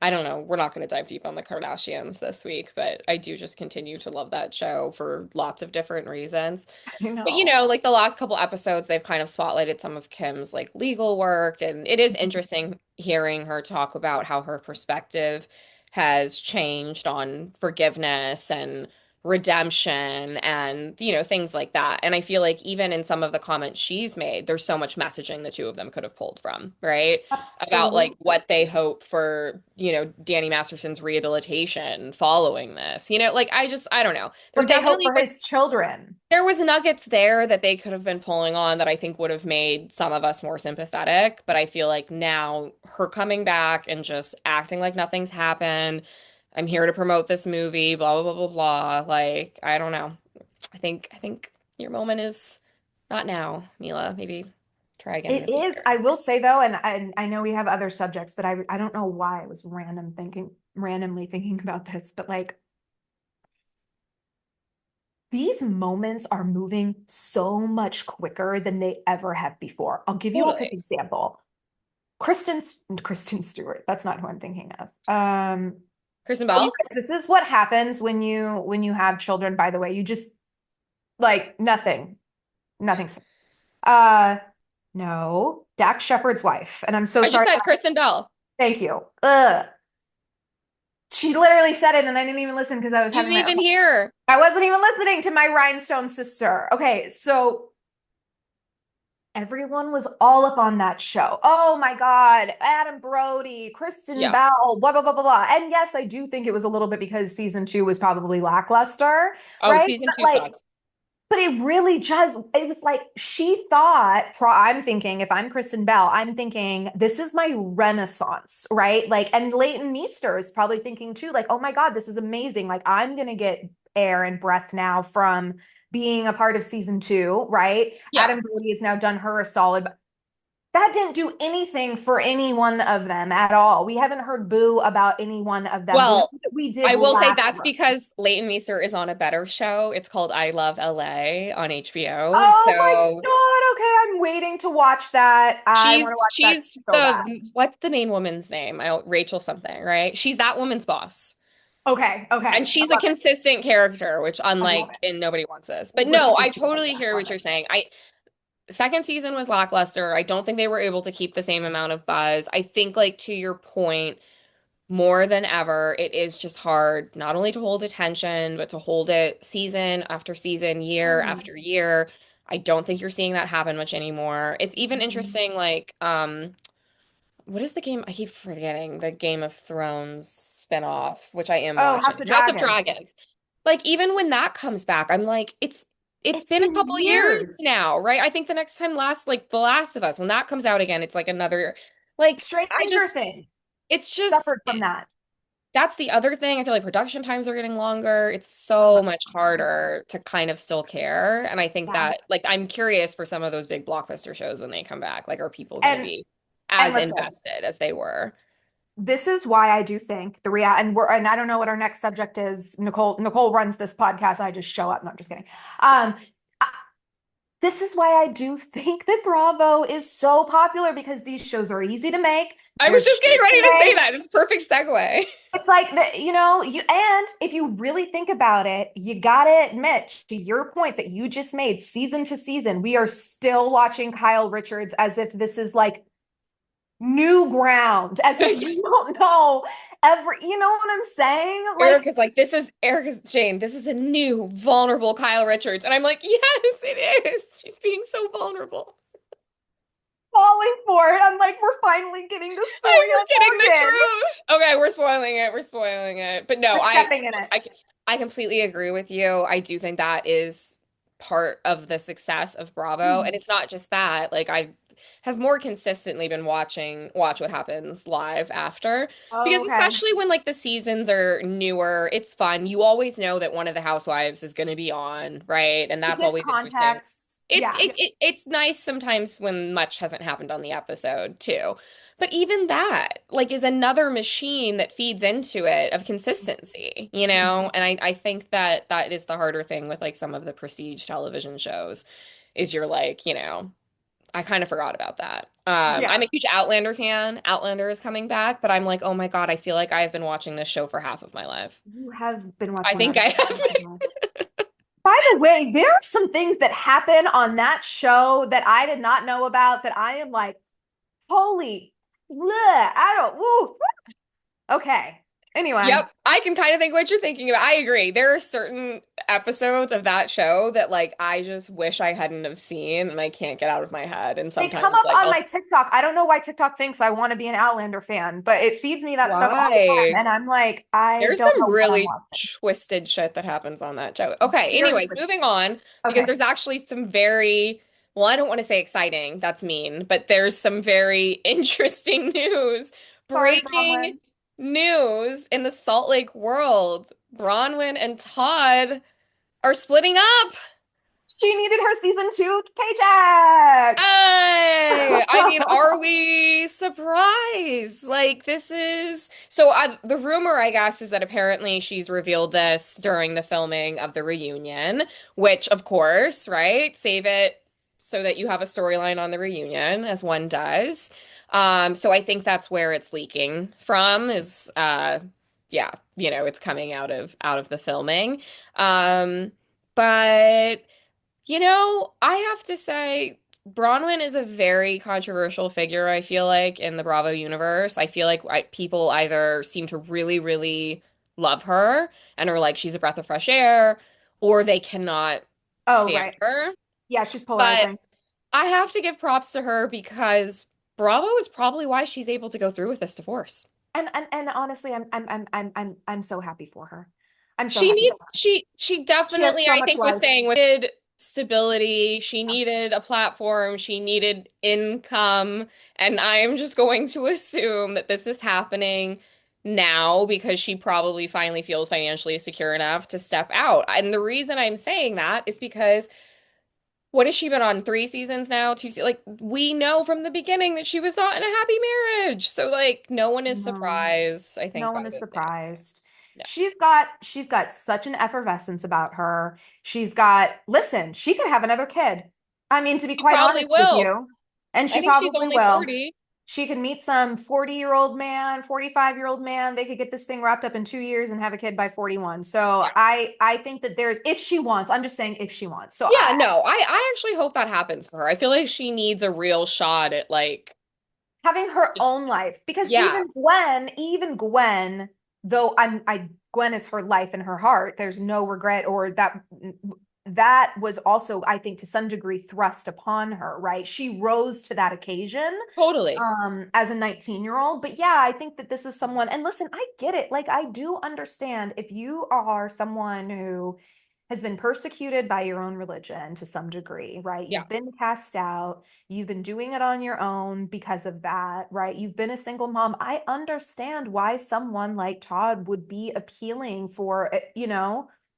I don't know, we're not going to dive deep on the Kardashians this week, but I do just continue to love that show for lots of different reasons. You But know. like the last couple episodes, they've kind of spotlighted some of Kim's like legal work, and it is interesting hearing her talk about how her perspective has changed on forgiveness and redemption and things like that. And I feel like even in some of the comments she's made, there's so much messaging the two of them could have pulled from, right? About like Absolutely. what they hope for, Danny Masterson's rehabilitation following this. Like I don't know. There What they hope definitely for was his children. there was nuggets there that they could have been pulling on that I think would have made some of us more sympathetic. But I feel like now her coming back and just acting like nothing's happened. I'm here to promote this movie, blah blah blah blah blah. Like, I don't know. I think your moment is not now, Mila. Maybe try again in It a few is. I years. will say though, and I know we have other subjects, but I don't know why I was randomly thinking about this, but like these moments are moving so much quicker than they ever have before. I'll give you a quick Totally. example. Kristen Stewart. That's not who I'm thinking of. Kristen Oh, you Bell? guys, this is what happens when you have children, by the way. You just like nothing. Uh, no, Dax Shepard's wife. And I'm so I just sorry. said Kristen Bell. Thank you. Ugh. She literally said it and I didn't even listen because I was You having didn't even hear. I wasn't even listening to my rhinestone sister. Okay, so everyone was all up on that show. Oh my God, Adam Brody, Kristen Yeah. Bell, blah, blah, blah, blah, blah. And yes, I do think it was a little bit because season two was probably lackluster, Oh, right? season But two like, sucks. but it really just, it was like she thought, I'm thinking, if I'm Kristen Bell, I'm thinking, this is my renaissance, right? Like, and Leighton Meester is probably thinking too, like, oh my God, this is amazing. Like, I'm going to get air and breath now from being a part of season two, right? Yeah. Adam Brody has now done her a solid. That didn't do anything for any one of them at all. We haven't heard boo about any one of them the way Well, that we did I will say last that's run. because Leighton Meester is on a better show. It's called I Love LA on HBO. Oh my So God. Okay, I'm waiting to watch that. I want to watch that she's so bad. the what's the main woman's name? Rachel something, right? She's that woman's boss. Okay, okay. And I she's a love it. consistent character, which I love unlike it. in Nobody Wants This. But Which no, is I like, totally yeah, hear love what you're it. saying. Second season was lackluster. I don't think they were able to keep the same amount of buzz. I think like to your point, more than ever, it is just hard not only to hold attention, but to hold it season after season, year Mm. after year. I don't think you're seeing that happen much anymore. It's even Mhm. interesting, like, what is the game? I keep forgetting the Game of Thrones spinoff, which I am Oh, watching. House of House of Dragon. Dragons. Like, even when that comes back, I'm like, it's It's been a been couple years years. now, right? I think the next time like The Last of Us, when that comes out again, it's like another like I Stranger just Things it's just suffered from that. that's the other thing. I feel like production times are getting longer. It's So so much much longer. harder to kind of still care. And I think Yeah. that, like, I'm curious for some of those big blockbuster shows when they come back. Like, are people going to And be and as listen, invested as they were? this is why I do think and I don't know what our next subject is. Nicole runs this podcast. I just show up. No, I'm just kidding. Um, I- this is why I do think that Bravo is so popular because these shows are easy to make. I They're was just getting cheap to ready to say make. that. It's a perfect segue. It's like and if you really think about it, you gotta admit, to your point that you just made, season to season, we are still watching Kyle Richards as if this is like new ground, as if we don't know. you know what I'm saying? Like Erica's like, Erica's Jane, this is a new vulnerable Kyle Richards. And I'm like, yes, it is. She's being so vulnerable. falling for it. I'm like, we're finally getting the story We're on getting the Morgan. truth. Okay, we're spoiling it. We're spoiling it. But no, We're stepping in it. I, I completely agree with you. I do think that is part of the success of Bravo. And it's not just that. Like I have more consistently been watch what happens live after. Because Oh, okay. especially when like the seasons are newer, it's fun. You always know that one of the housewives is going to be on, right? And It that's gives always interesting. context. Yeah. It's nice sometimes when much hasn't happened on the episode too. But even that, like, is another machine that feeds into it of consistency, you know? And I think that that is the harder thing with like some of the prestige television shows is you're like, I kind of forgot about that. Yeah. I'm a huge Outlander fan. Outlander is coming back, but I'm like, oh my God, I feel like I have been watching this show for half of my life. You have been I watching think that I show for have. half your life. By the way, there are some things that happen on that show that I did not know about that I am like, holy, bleh, I don't, woo. Okay. Anyway, Yep, I can kind of think what you're thinking about. I agree. There are certain episodes of that show that like I just wish I hadn't have seen and I can't get out of my head. And they come sometimes up like on I'll my TikTok. I don't know why TikTok thinks I want to be an Outlander fan, but it feeds me that stuff all the time. why? And I'm like, I There's don't some know what I'm really watching. twisted shit that happens on that show. Okay, Very anyways, twisted. moving on because Okay. there's actually some very, well, I don't want to say exciting, that's mean, but there's some very interesting news. Sorry, Breaking Bronwyn. news in the Salt Lake world. Bronwyn and Todd are splitting up. She needed her season two paycheck. I mean, are we surprised? Like, this is so the rumor, I guess, is that apparently she's revealed this during the filming of the reunion, which, of course, right? Save it so that you have a storyline on the reunion, as one does. So I think that's where it's leaking from, is yeah, it's coming out of the filming. Um, but I have to say, Bronwyn is a very controversial figure, I feel like, in the Bravo universe. I feel like people either seem to really, really love her and are like, she's a breath of fresh air, or they cannot Oh, stand right. her. Yeah, she's But polarizing. I have to give props to her because Bravo is probably why she's able to go through with this divorce. And honestly, I'm so happy for her. I'm so She happy need for her. she She has definitely so I much think was life. saying needed stability, she needed a platform, she needed income, and I am just going to assume that this is happening now because she probably finally feels financially secure enough to step out. And the reason I'm saying that is because what has she been on 3 seasons now? Like we know from the beginning that she was not in a happy marriage. So like no one is No. surprised, I No think, by one is this now. surprised. No. She's got such an effervescence about her. Listen, she could have another kid. I mean, to be She quite probably honest with will. you, and I she think she's probably only will. 40. She could meet some 40-year-old man, 45-year-old man. They could get this thing wrapped up in 2 years and have a kid by 41. So Yeah. I think that if she wants, I'm just saying if she wants. So Yeah, no, I actually hope that happens for her. I feel like she needs a real shot at like, having her own life because yeah, even Gwen, though Gwen is her life and her heart, there's no regret, or that was also, I think, to some degree thrust upon her, right? She rose to that occasion totally. as a 19-year-old. But yeah, I think that this is someone, and listen, I get it. Like, I do understand if you are someone who has been persecuted by your own religion to some degree, right? Yeah, You've been cast out, you've been doing it on your own because of that, right? You've been a single mom. I understand why someone like Todd would be appealing for,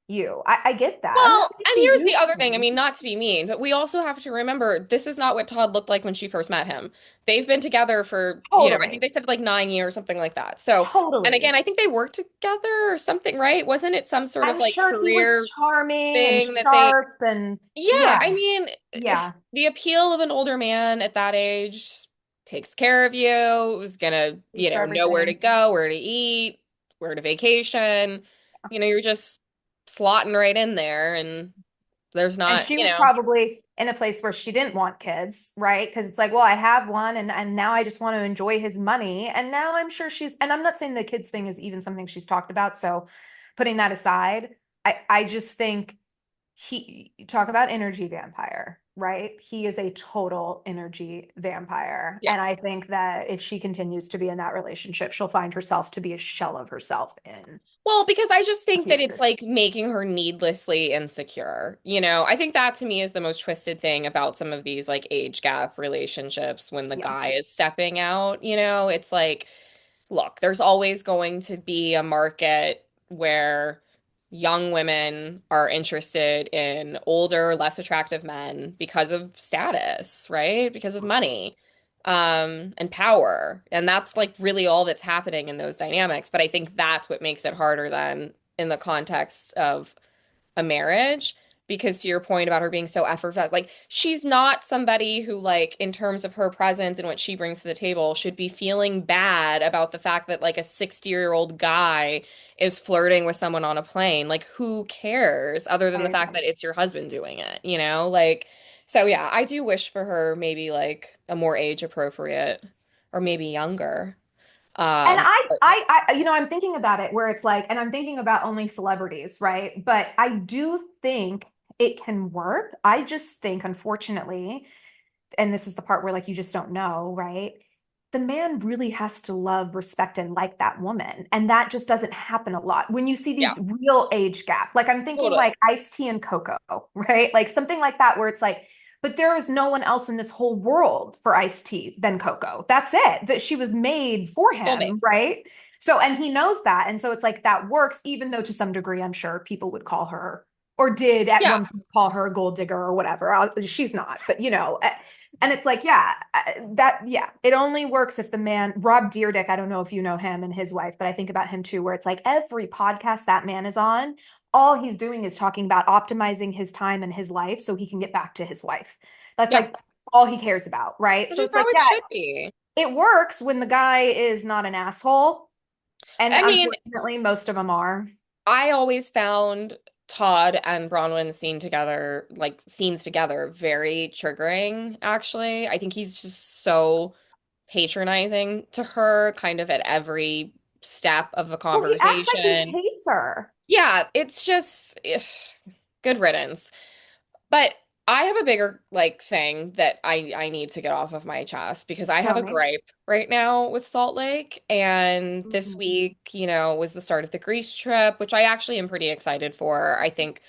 you. I get that. I'm not well, saying and she here's the used other thing. I him. mean, not to be mean, but we also have to remember this is not what Todd looked like when she first met him. They've been together for, I think Totally. they said like 9 years, something like that. So, and again, Totally. I think they worked together or something, right? Wasn't it some sort of I'm like sure he was career charming and thing that they, sharp and yeah, yeah, I mean, yeah. the appeal of an older man at that age takes care of you, is gonna, He's for know where to everything. go, where to eat, where to vacation. You're just slotting right in there, and there's And not, she was probably in a place where she didn't want kids, right? Because it's like, well, I have one and now I just want to enjoy his money. And now I'm sure and I'm not saying the kids thing is even something she's talked about. So putting that aside, I just think talk about energy vampire, right? He is a total energy vampire. Yeah. And I think that if she continues to be in that relationship, she'll find herself to be a shell of herself in Well, because I just a think few that it's years. like making her needlessly insecure. I think that to me is the most twisted thing about some of these like age gap relationships when the Yeah, guy is stepping out, it's like, look, there's always going to be a market where young women are interested in older, less attractive men because of status, right? Because of money, and power. And that's like really all that's happening in those dynamics. But I think that's what makes it harder than in the context of a marriage, because to your point about her being so effortless, like she's not somebody who like in terms of her presence and what she brings to the table should be feeling bad about the fact that like a 60-year-old guy is flirting with someone on a plane. Like who cares other than I the fact agree. that it's your husband doing it? Like so yeah, I do wish for her maybe like a more age appropriate or maybe younger. And Um I'm thinking about it where it's like, and I'm thinking about only celebrities, right? But I do think it can work. I just think, unfortunately, and this is the part where like you just don't know, right? The man really has to love, respect, and like that woman. And that just doesn't happen a lot. When you see yeah, these real age gap, like I'm thinking totally. like Ice-T and Coco, right? Like something like that, where it's like, but there is no one else in this whole world for Ice-T than Coco. That's it, that she was made for Soulmate. him, right? So, and he knows that. And so it's like that works, even though to some degree, I'm sure people would call her or did at Yeah. one point call her a gold digger or whatever. She's not, but and it's like, yeah, yeah, it only works if the man, Rob Deerdick, I don't know if you know him and his wife, but I think about him too, where it's like every podcast that man is on, all he's doing is talking about optimizing his time and his life so he can get back to his wife. That's Yeah. like all he cares about, right? Which So is it's like, how it yeah, should be. it works when the guy is not an asshole. And I mean, unfortunately, most of them are. I always found Todd and Bronwyn scenes together very triggering, actually. I think he's just so patronizing to her kind of at every step of the Well, he acts like he conversation. hates her. Yeah, it's just good riddance. But I have a bigger like thing that I need to get off of my chest because I have Tell a me. gripe right now with Salt Lake, and this Mhm. week, was the start of the Greece trip, which I actually am pretty excited for. I think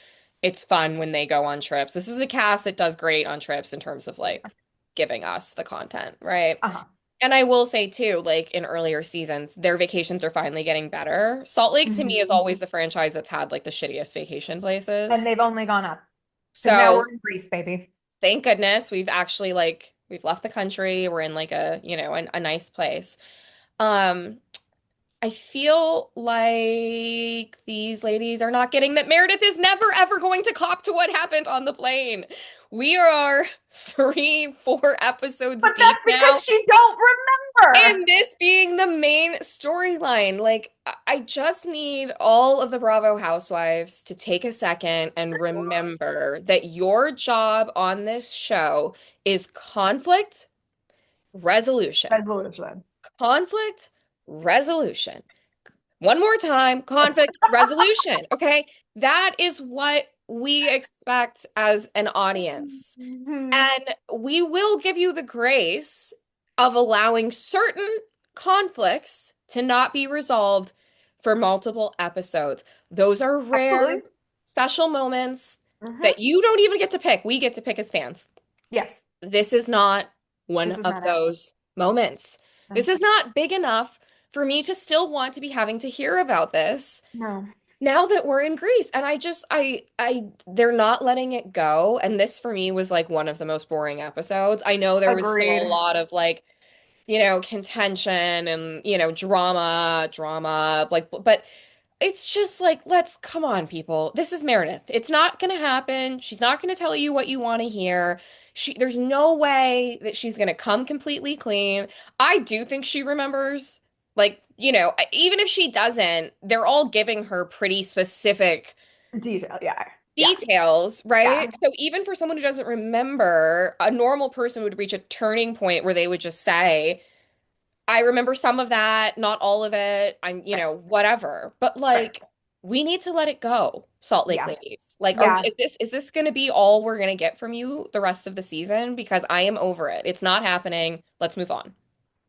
it's fun when they go on trips. This is a cast that does great on trips in terms of like giving us the content, right? Uh-huh. And I will say too, like in earlier seasons, their vacations are finally getting better. Salt Lake to me is Mhm. always the franchise that's had like the shittiest vacation And places. they've only gone up because now So we're in Greece, baby. thank goodness we've actually like we've left the country. We're in like a nice place. Um, I feel like these ladies are not getting that Meredith is never ever going to cop to what happened on the plane. We are 3, 4 episodes But deep that's because now. she don't remember. And this being the main storyline, like I just need all of the Bravo housewives to take a second and remember that your job on this show is conflict resolution. Resolution. Conflict resolution. One more time, conflict resolution. Okay? That is what we expect as an audience. Mhm. And we will give you the grace of allowing certain conflicts to not be resolved for multiple episodes. Those are rare, Absolutely. special moments Hmm. that you don't even get to pick. We get to pick as fans. Yes, This is not one this is of not it. those moments. This No. is not big enough for me to still want to be having to hear about this No. now that we're in Greece. And they're not letting it go. And this for me was like one of the most boring episodes. I know there was still a Agreed. lot of like, contention and, drama, like, but it's just like, let's come on, people. This is Meredith. It's not going to happen. She's not going to tell you what you want to hear. There's no way that she's going to come completely clean. I do think she remembers, like, even if she doesn't, they're all giving her pretty specific Detail. Yeah. Yeah. details, right? Yeah. So even for someone who doesn't remember, a normal person would reach a turning point where they would just say, I remember some of that, not all of it. I'm, Right. whatever. But Right. like, we need to let it go, Salt Lake Yeah. ladies. Like, Yeah. is this going to be all we're going to get from you the rest of the season? Because I am over it. It's not happening. Let's move on.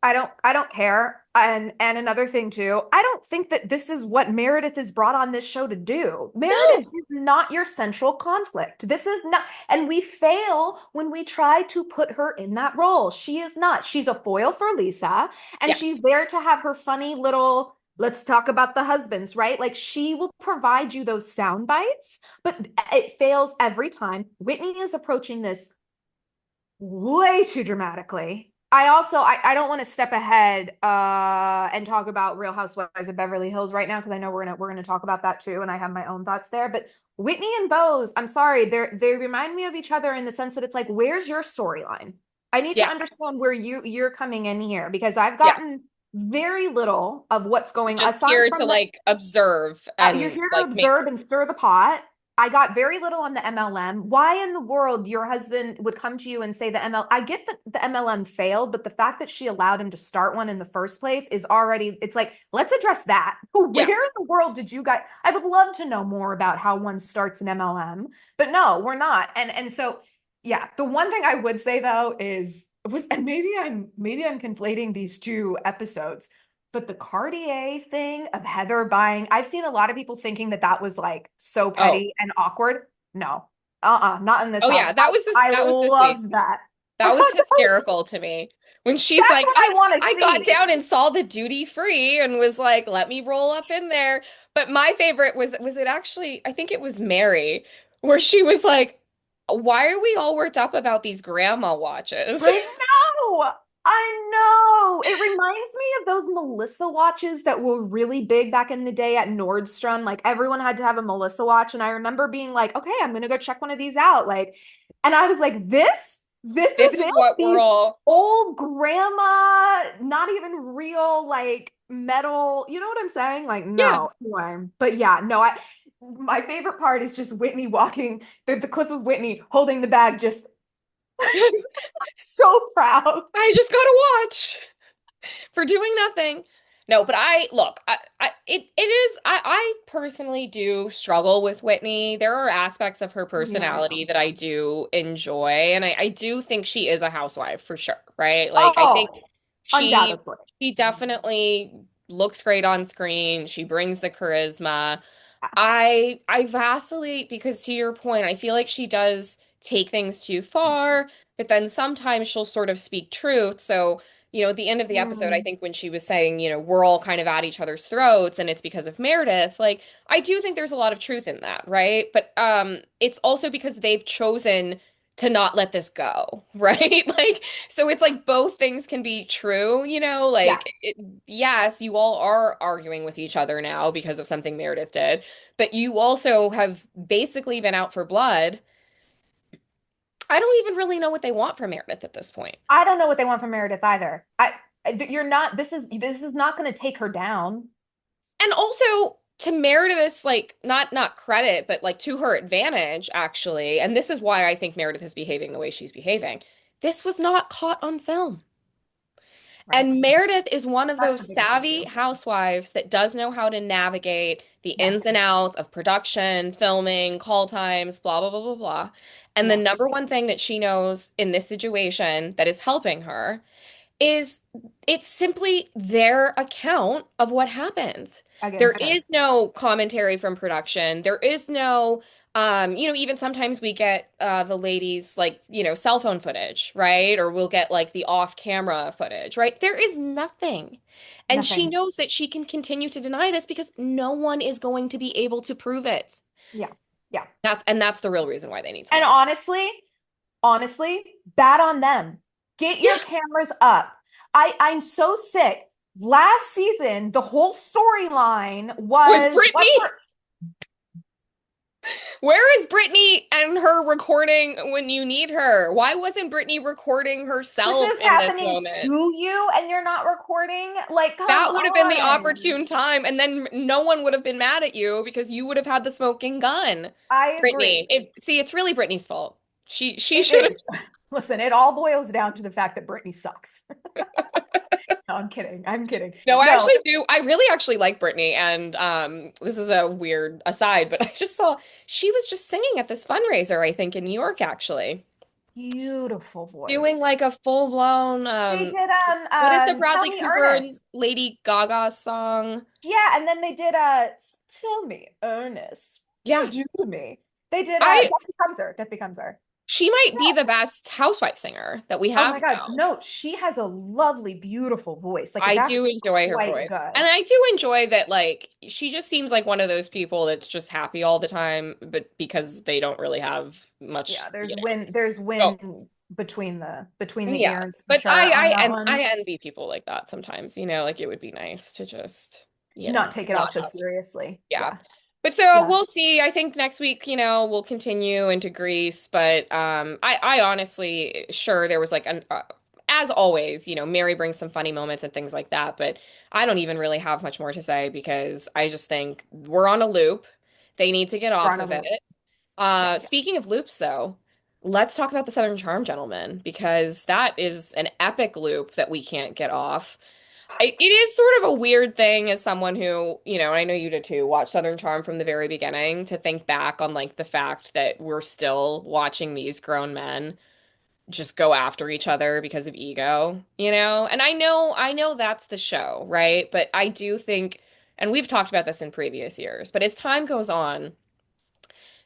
I don't care. And another thing too, I don't think that this is what Meredith is brought on this show to do. Meredith No. is not your central conflict. This is not, and we fail when we try to put her in that role. She is not. She's a foil for Lisa, and Yeah. she's there to have her funny little let's talk about the husbands, right? Like she will provide you those sound bites, but it fails every time. Whitney is approaching this way too dramatically. I don't want to step ahead and talk about Real Housewives of Beverly Hills right now because I know we're gonna talk about that too, and I have my own thoughts there. But Whitney and Bose, I'm sorry, they remind me of each other in the sense that it's like, where's your storyline? I need to Yeah. understand where you're coming in here because I've Yeah. gotten very little of what's You're going just aside here to from the like observe you're and here to like make. observe and stir the pot. I got very little on the MLM. Why in the world your husband would come to you and say the ML? I get that the MLM failed, but the fact that she allowed him to start one in the first place is already, it's like, let's address that. Where Yeah. in the world did you guys? I would love to know more about how one starts an MLM, but no, we're not. And so, yeah, the one thing I would say though is was, and maybe I'm conflating these two episodes, but the Cartier thing of Heather buying, I've seen a lot of people thinking that that was like so Oh. petty and awkward. No, not in this Oh house. yeah, I that was this week. love that. I That thought was that was, hysterical to me. When she's that's like, what I want to I got see. down and saw the duty free and was like, let me roll up in there. But my favorite was it actually, I think it was Mary, where she was like, why are we all worked up about these grandma watches? I know. I know. It reminds me of those Melissa watches that were really big back in the day at Nordstrom. Like everyone had to have a Melissa watch. And I remember being like, okay, I'm gonna go check one of these out. Like, and I was like, this This is is it. what we're These all. old grandma, not even real like metal. You know what I'm saying? Like, Yeah. no. Anyway, but yeah, no, my favorite part is just Whitney walking, the clip of Whitney holding the bag just so proud. I just got to watch for doing nothing. No, but I look, it is I personally do struggle with Whitney. There are aspects of her Yeah. personality that I do enjoy, and I do think she is a housewife for sure, right? Like I think Oh, she undoubtedly. she definitely looks great on screen. She brings the charisma. I vacillate because to your point, I feel like she does take things too far, but then sometimes she'll sort of speak truth. So, at the end of the episode, I Mm, think when she was saying, we're all kind of at each other's throats and it's because of Meredith, like I do think there's a lot of truth in that, right? But it's also because they've chosen to not let this go, right? Like so it's like both things can be true, yeah, yes, you all are arguing with each other now because of something Meredith did, but you also have basically been out for blood. I don't even really know what they want from Meredith at this point. I don't know what they want from Meredith either. You're not. This is not going to take her down. And also to Meredith's like not credit, but like to her advantage, actually, and this is why I think Meredith is behaving the way she's behaving. This was not caught on film. Right. And Meredith is one of That's those the biggest savvy issue. housewives that does know how to navigate the ins Yes. and outs of production, filming, call times, blah, blah, blah, blah, blah. And the Yeah. number one thing that she knows in this situation that is helping her is it's simply their account of what happened. There Against her. is no commentary from production. There is no, even sometimes we get the ladies like, cell phone footage, right? Or we'll get like the off-camera footage, right? There is nothing. And she Nothing. knows that she can continue to deny this because no one is going to be able to prove it. Yeah. Yeah. That's the real reason why they need to And let it go. honestly, bad on them. Get your Yeah, cameras up. I'm so sick. Last season, the whole storyline was was what's Brittany. her Where is Brittany and her recording when you need her? Why wasn't Brittany recording This herself is in this happening moment? to you and you're not recording? Like, come That would have been the on. opportune time, and then no one would have been mad at you because you would have had the smoking gun. I Brittany, agree. see, it's really Brittany's fault. She It should have. is. Listen, it all boils down to the fact that Britney sucks. No, I'm kidding. I'm kidding. No, I No, actually do. I really actually like Brittany, and this is a weird aside, but I just saw she was just singing at this fundraiser, I think, in New York, actually, beautiful doing voice. like a full blown They did what is the Tell Bradley Me Cooper and Ernest. Lady Gaga song? Yeah, and then they did Tell Me Ernest. What Yeah, you do to me. They did I Death Becomes Her. Death Becomes Her. she might be the best housewife singer that we Oh have my God. now. No, she has a lovely, beautiful voice. Like it's I do actually enjoy her quite voice. And good. I do enjoy that, like, she just seems like one of those people that's just happy all the time, but because they don't really have much, Yeah, you there's know. wind between the Yeah, ears for but sure on that I one. envy people like that sometimes, like it would be nice to just, Not take it all not so have, seriously. yeah. Yeah. But so Yeah. we'll see. I think next week, we'll continue into Greece, but I honestly sure there was like an as always, Mary brings some funny moments and things like that, but I don't even really have much more to say because I just think we're on a loop. They need to get off of it. Ronald. Yeah. Yeah. Speaking of loops, though, let's talk about the Southern Charm Gentleman because that is an epic loop that we can't get off. It is sort of a weird thing as someone who, and I know you did too, watch Southern Charm from the very beginning to think back on like the fact that we're still watching these grown men just go after each other because of ego. And I know that's the show, right? But I do think, and we've talked about this in previous years, but as time goes on,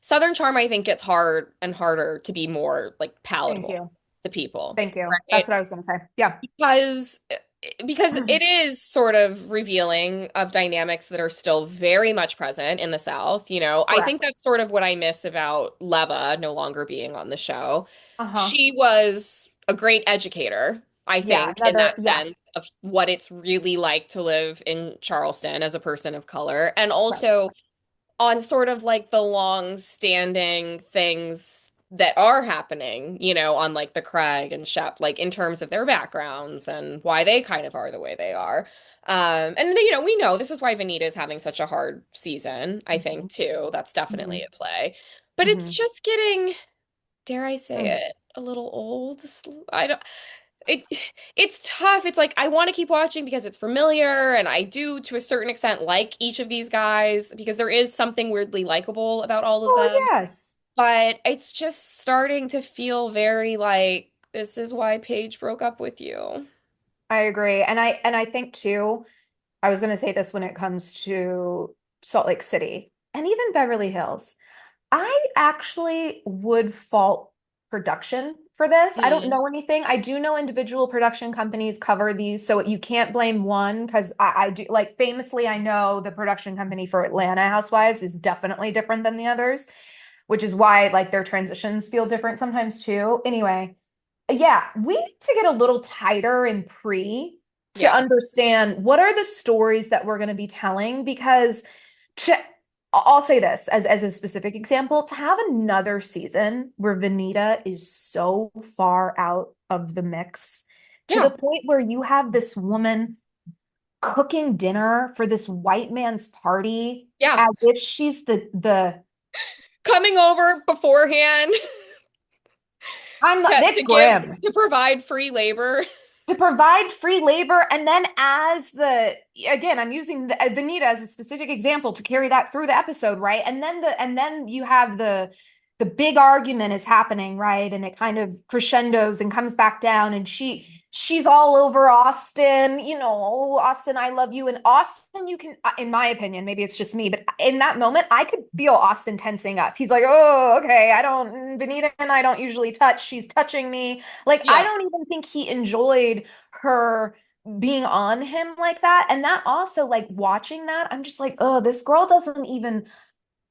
Southern Charm, I think, gets hard and harder to be more like Thank palatable you. to people, Thank you. right? That's what I was going to say. Yeah. Because it is sort of revealing of dynamics that are still very much present in the South. I think Correct. that's sort of what I miss about Leva no longer being on the show. Uh-huh. She was a great educator, I Yeah. think, in that Yeah. sense of what it's really like to live in Charleston as a person of color, and Right. also on sort of like the long standing things that are happening, on like the Craig and Shep, like in terms of their backgrounds and why they kind of are the way they are. And we know this is why Vanita is having such a hard season, I Mm-hmm. think, too. That's definitely Mm-hmm. at play. But it's Mm-hmm. just getting, dare I say Mm. it, a little old. I don't it it's tough. It's like I want to keep watching because it's familiar and I do to a certain extent like each of these guys because there is something weirdly likable about all of Oh, them. yes. But it's just starting to feel very like this is why Paige broke up with you. I agree. And I think too, I was going to say this when it comes to Salt Lake City and even Beverly Hills. I actually would fault production for this. I don't Mm. know anything. I do know individual production companies cover these, so you can't blame one because I do like famously, I know the production company for Atlanta Housewives is definitely different than the others, which is why like their transitions feel different sometimes too. Anyway, yeah, we need to get a little tighter in pre to Yeah. understand what are the stories that we're going to be telling because to I'll say this as a specific example, to have another season where Vanita is so far out of the mix to the Yeah. point where you have this woman cooking dinner for this white man's party Yeah. as if she's the Coming over beforehand I'm to it's to give grim. to provide free labor. To provide free labor and then as the again I'm using the, Vanita as a specific example to carry that through the episode, right? And then you have the big argument is happening, right? And it kind of crescendos and comes back down and she's all over Austin, oh, Austin, I love you. And Austin, you can, in my opinion, maybe it's just me, but in that moment, I could feel Austin tensing up. He's like, oh, okay, Benita and I don't usually touch. She's touching me. Like, I Yeah. don't even think he enjoyed her being on him like that. And that also, like, watching that, I'm just like, oh, this girl doesn't even,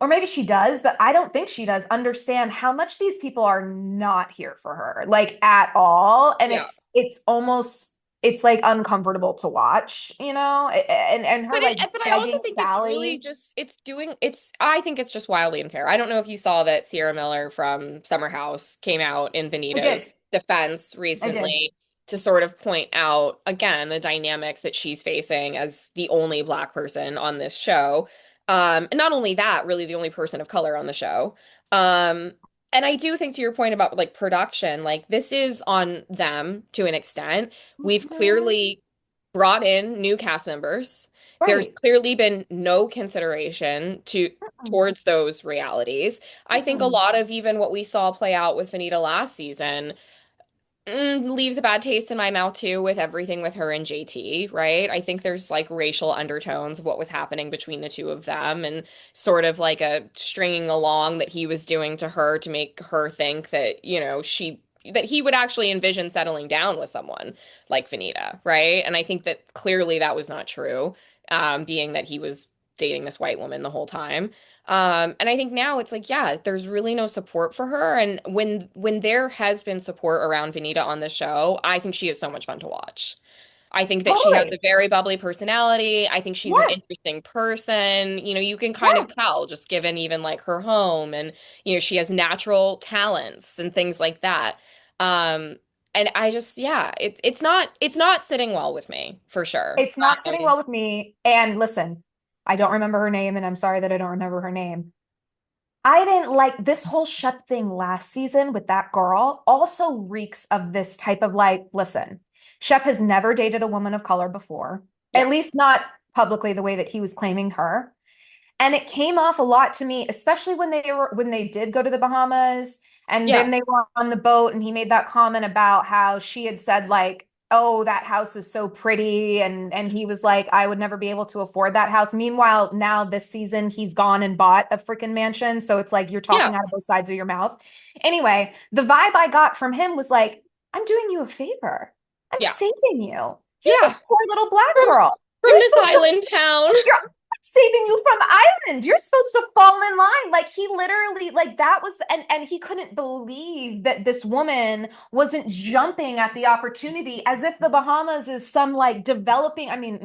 or maybe she does, but I don't think she does understand how much these people are not here for her, like at all. And Yeah. it's almost it's like uncomfortable to watch, and her like But I also begging think it's really Sally. just I think it's just wildly unfair. I don't know if you saw that Sierra Miller from Summer House came out in I did. Venita's defense I did. recently to sort of point out again the dynamics that she's facing as the only Black person on this show. And not only that, really the only person of color on the show. Um, and I do think to your point about like production, like this is on them to an extent. We've Mhm. clearly brought in new cast members. There's Right. clearly been no consideration to Mm-mm. towards those realities. I think a Mm-mm. lot of even what we saw play out with Vanita last season leaves a bad taste in my mouth too with everything with her and JT, right? I think there's like racial undertones of what was happening between the two of them and sort of like a stringing along that he was doing to her to make her think that, that he would actually envision settling down with someone like Vanita, right? And I think that clearly that was not true, being that he was dating this white woman the whole time. And I think now it's like, yeah, there's really no support for her. And when there has been support around Vanita on the show, I think she is so much fun to watch. I think that she has Totally. a very bubbly personality. I think she's an Yes. interesting person. You can kind of Yes. tell just given even like her home and she has natural talents and things like that. Um, and I just yeah, it's not sitting well with me for sure. It's not sitting well with me. And listen, I don't remember her name, and I'm sorry that I don't remember her name. I didn't like this whole Shep thing last season with that girl, also reeks of this type of like, listen, Shep has never dated a woman of color before, Yeah. at least not publicly the way that he was claiming her. And it came off a lot to me, especially when they did go to the Bahamas and Yeah. then they were on the boat and he made that comment about how she had said like, "Oh, that house is so pretty," and he was like, "I would never be able to afford that house." Meanwhile, now this season he's gone and bought a freaking mansion, so it's like you're Yeah. talking out of both sides of your mouth. Anyway, the vibe I got from him was like, "I'm doing you a favor. I'm Yeah. saving you. You're Yeah. this poor little black From girl. from You're this supposed to island town. you're saving you from Ireland. You're supposed to fall in line." Like he literally, like that was, and he couldn't believe that this woman wasn't jumping at the opportunity as if the Bahamas is some like developing. I mean,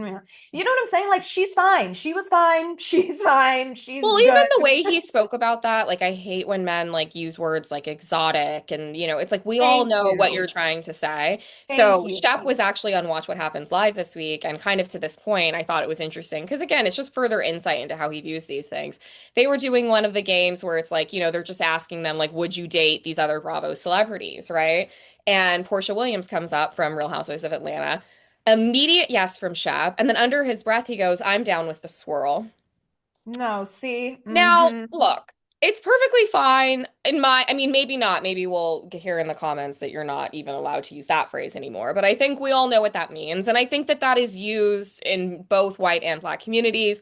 you know what I'm saying? Like she's fine. She was fine. She's fine. She's Well, even good. the way he spoke about that, like I hate when men like use words like exotic and it's like we all Thank know what you're you. trying to say. Thank So you. Shep was actually on Watch What Happens Live this week and kind of to this point, I thought it was interesting because again, it's just further insight into how he views these things. They were doing one of the games where it's like, they're just asking them like, would you date these other Bravo celebrities, right? And Portia Williams comes up from Real Housewives of Atlanta. Immediate yes from Shep, and then under his breath he goes, "I'm down with the swirl." No, see? Now, Mm-hmm. look, it's perfectly fine I mean, maybe not. Maybe we'll hear in the comments that you're not even allowed to use that phrase anymore. But I think we all know what that means. And I think that that is used in both white and black communities.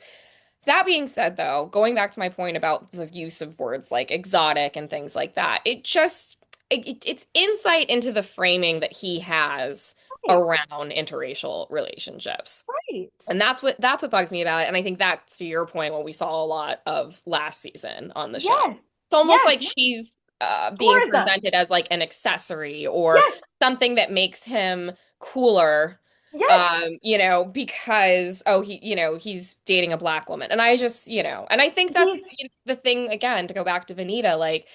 That being said, though, going back to my point about the use of words like exotic and things like that, it's insight into the framing that he has Right. around interracial relationships. Right. And that's what bugs me about it. And I think that's to your point what we saw a lot of last season on the show. Yes. It's almost Yes. like she's being Tourism. presented as like an accessory or Yes. something that makes him cooler, Yes. because he's dating a black woman. And I just, and I think that's He's the thing again to go back to Vanita, like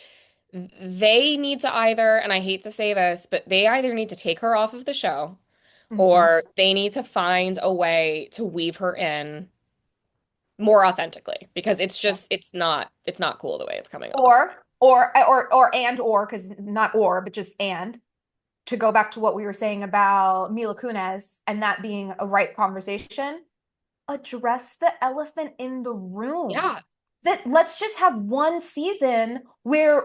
they need to either, and I hate to say this, but they either need to take her off of the show Mhm. or they need to find a way to weave her in more authentically because it's not cool the way it's coming off. or because not or but just and to go back to what we were saying about Mila Kunis and that being a right conversation, address the elephant in the room. Yeah. That let's just have one season where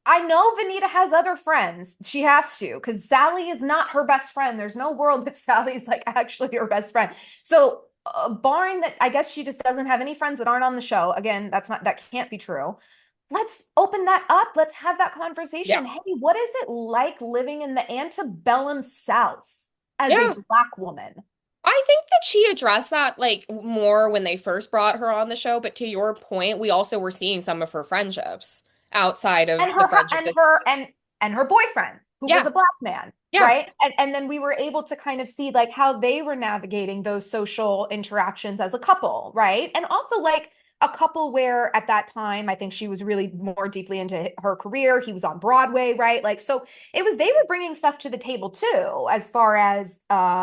I know Vanita has other friends. She has to, because Sally is not her best friend. There's no world that Sally's like actually her best friend. So, barring that, I guess she just doesn't have any friends that aren't on the show. Again, that can't be true. Let's open that up. Let's have that Yeah. conversation. Hey, what is it like living in the antebellum South as a Yeah. Black woman? I think that she addressed that like more when they first brought her on the show, but to your point, we also were seeing some of her friendships outside And of the her friendship and that her and her boyfriend, who was Yeah. a black man, Yeah. right? And then we were able to kind of see like how they were navigating those social interactions as a couple, right? And also like a couple where at that time I think she was really more deeply into her career. He was on Broadway, right? Like so it was they were bringing stuff to the table too as far as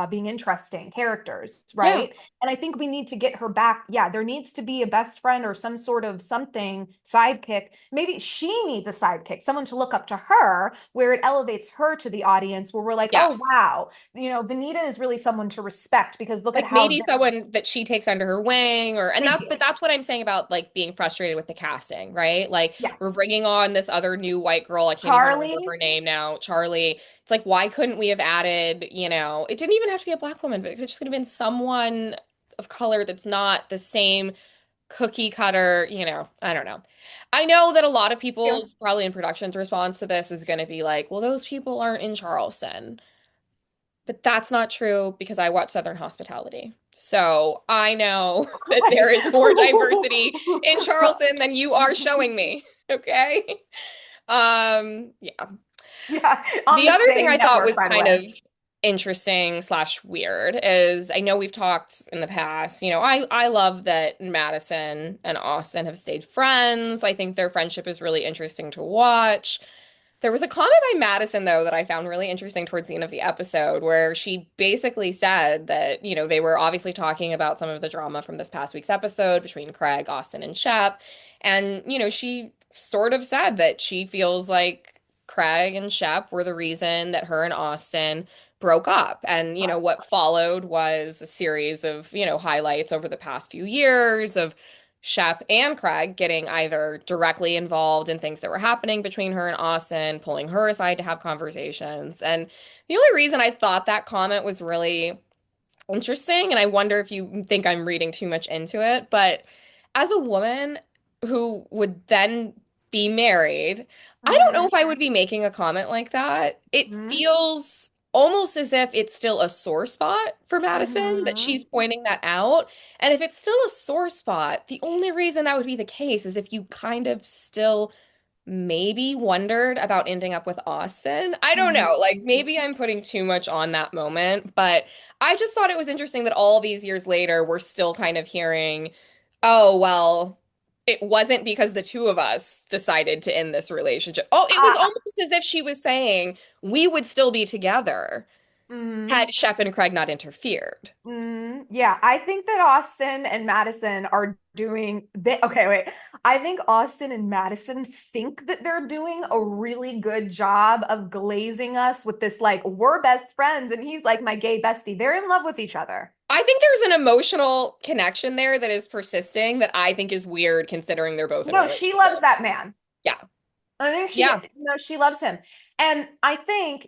being interesting characters, Yeah. right? And I think we need to get her back. Yeah, there needs to be a best friend or some sort of something sidekick. Maybe she needs a sidekick, someone to look up to her, where it elevates her to the audience, where we're like, oh, Yes. wow, you know, Vanita is really someone to respect because look at Like how. maybe someone that she takes under her wing, or and Thank that's you. but that's what I'm saying about like being frustrated with the casting, right? Like we're Yes. bringing on this other new white girl, I can't even remember Charlie. her name now, Charlie. It's like why couldn't we have added, it didn't even have to be a black woman, but it just could have been someone of color that's not the same cookie cutter, I don't know. I know that a lot of You. people's probably in production's response to this is going to be like, well, those people aren't in Charleston. But that's not true because I watch Southern Hospitality. So I know that there is more diversity in Charleston than you are showing me. Okay. Yeah. Yeah, on The the other thing same I thought network, was by the kind way. of interesting slash weird is I know we've talked in the past, I love that Madison and Austin have stayed friends. I think their friendship is really interesting to watch. There was a comment by Madison, though, that I found really interesting towards the end of the episode, where she basically said that, they were obviously talking about some of the drama from this past week's episode between Craig, Austin, and Shep. And, she sort of said that she feels like Craig and Shep were the reason that her and Austin broke up. And, what followed was a series of, highlights over the past few years of Shep and Craig getting either directly involved in things that were happening between her and Austin, pulling her aside to have conversations. And the only reason I thought that comment was really interesting, and I wonder if you think I'm reading too much into it, but as a woman who would then be married, I don't know Mhm. if I would be making a comment like that. It Mhm. feels almost as if it's still a sore spot for Madison that Mhm. she's pointing that out. And if it's still a sore spot, the only reason that would be the case is if you kind of still maybe wondered about ending up with Austin. I don't Mhm. know. Like maybe I'm putting too much on that moment, but I just thought it was interesting that all these years later, we're still kind of hearing, oh, well, it wasn't because the two of us decided to end this relationship. Oh, it was I, almost as if she was saying we would still be together mhm. had Shep and Craig not interfered. Yeah, I think that Austin and Madison are doing okay, wait. I think Austin and Madison think that they're doing a really good job of glazing us with this like we're best friends and he's like my gay bestie. They're in love with each other. I think there's an emotional connection there that is persisting that I think is weird considering they're both in No, she loves relationships. that man. Yeah. I think Yeah. she loves him. And I think,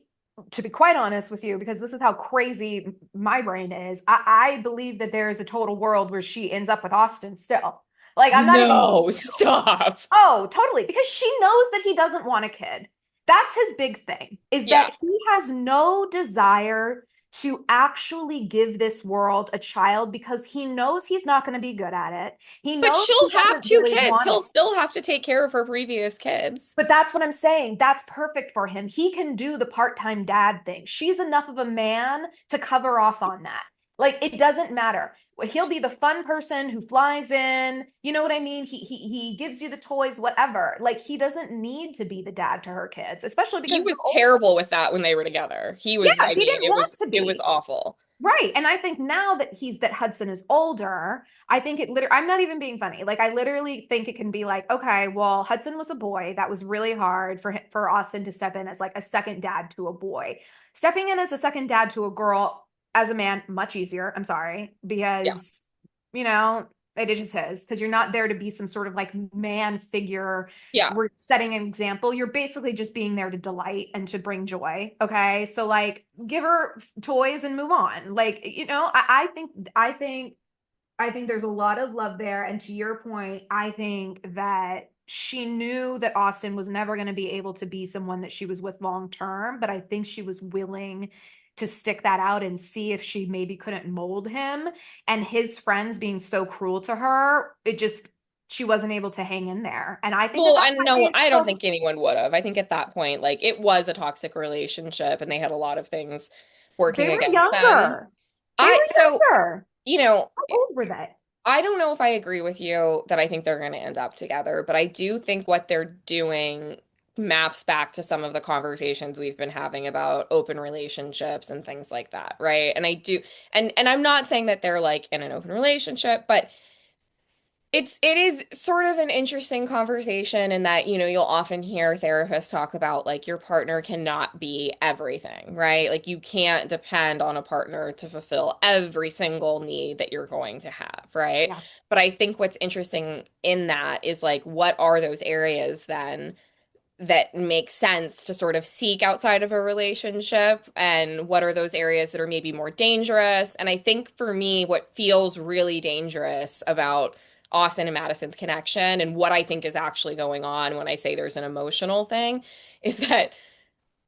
to be quite honest with you, because this is how crazy my brain is, I believe that there is a total world where she ends up with Austin still. Like, I'm not even kidding No, you. stop. Oh, totally. Because she knows that he doesn't want a kid. That's his big thing, is Yeah. that he has no desire to actually give this world a child because he knows he's not going to be good at it. He But knows he she'll have doesn't two really kids. want He'll it. still have to take care of her previous kids. But that's what I'm saying. That's perfect for him. He can do the part-time dad thing. She's enough of a man to cover off on that. Like it doesn't matter. He'll be the fun person who flies in. You know what I mean? He gives you the toys, whatever. Like he doesn't need to be the dad to her kids, especially He because they're was old. terrible with that when they were together. He was, Yeah, I he mean, didn't want to it was be. awful. Right. And I think now that Hudson is older, I think it literally, I'm not even being funny. Like, I literally think it can be like, okay, well, Hudson was a boy. That was really hard for Austin to step in as like a second dad to a boy. Stepping in as a second dad to a girl as a man, much easier. I'm sorry, Yeah. because, you know, it is just his, because you're not there to be some sort of like man figure. Yeah. We're setting an example. You're basically just being there to delight and to bring joy. Okay. So like give her toys and move on. Like, I think there's a lot of love there. And to your point, I think that she knew that Austin was never going to be able to be someone that she was with long term, but I think she was willing to stick that out and see if she maybe couldn't mold him. And his friends being so cruel to her, it just she wasn't able to hang in there. And I think that Well, that and might no, be I don't so think anyone would have. I think at that point, like it was a toxic relationship and they had a lot of things they working were against them. younger. They I, were so, younger. you know, How old were they? I don't know if I agree with you that I think they're going to end up together, but I do think what they're doing maps back to some of the conversations we've been having about open relationships and things like that, right? And I do, and I'm not saying that they're like in an open relationship, but it is sort of an interesting conversation in that, you'll often hear therapists talk about like your partner cannot be everything, right? Like you can't depend on a partner to fulfill every single need that you're going to have, right? Yeah, But I think what's interesting in that is like what are those areas then that make sense to sort of seek outside of a relationship and what are those areas that are maybe more dangerous. And I think for me, what feels really dangerous about Austin and Madison's connection and what I think is actually going on when I say there's an emotional thing is that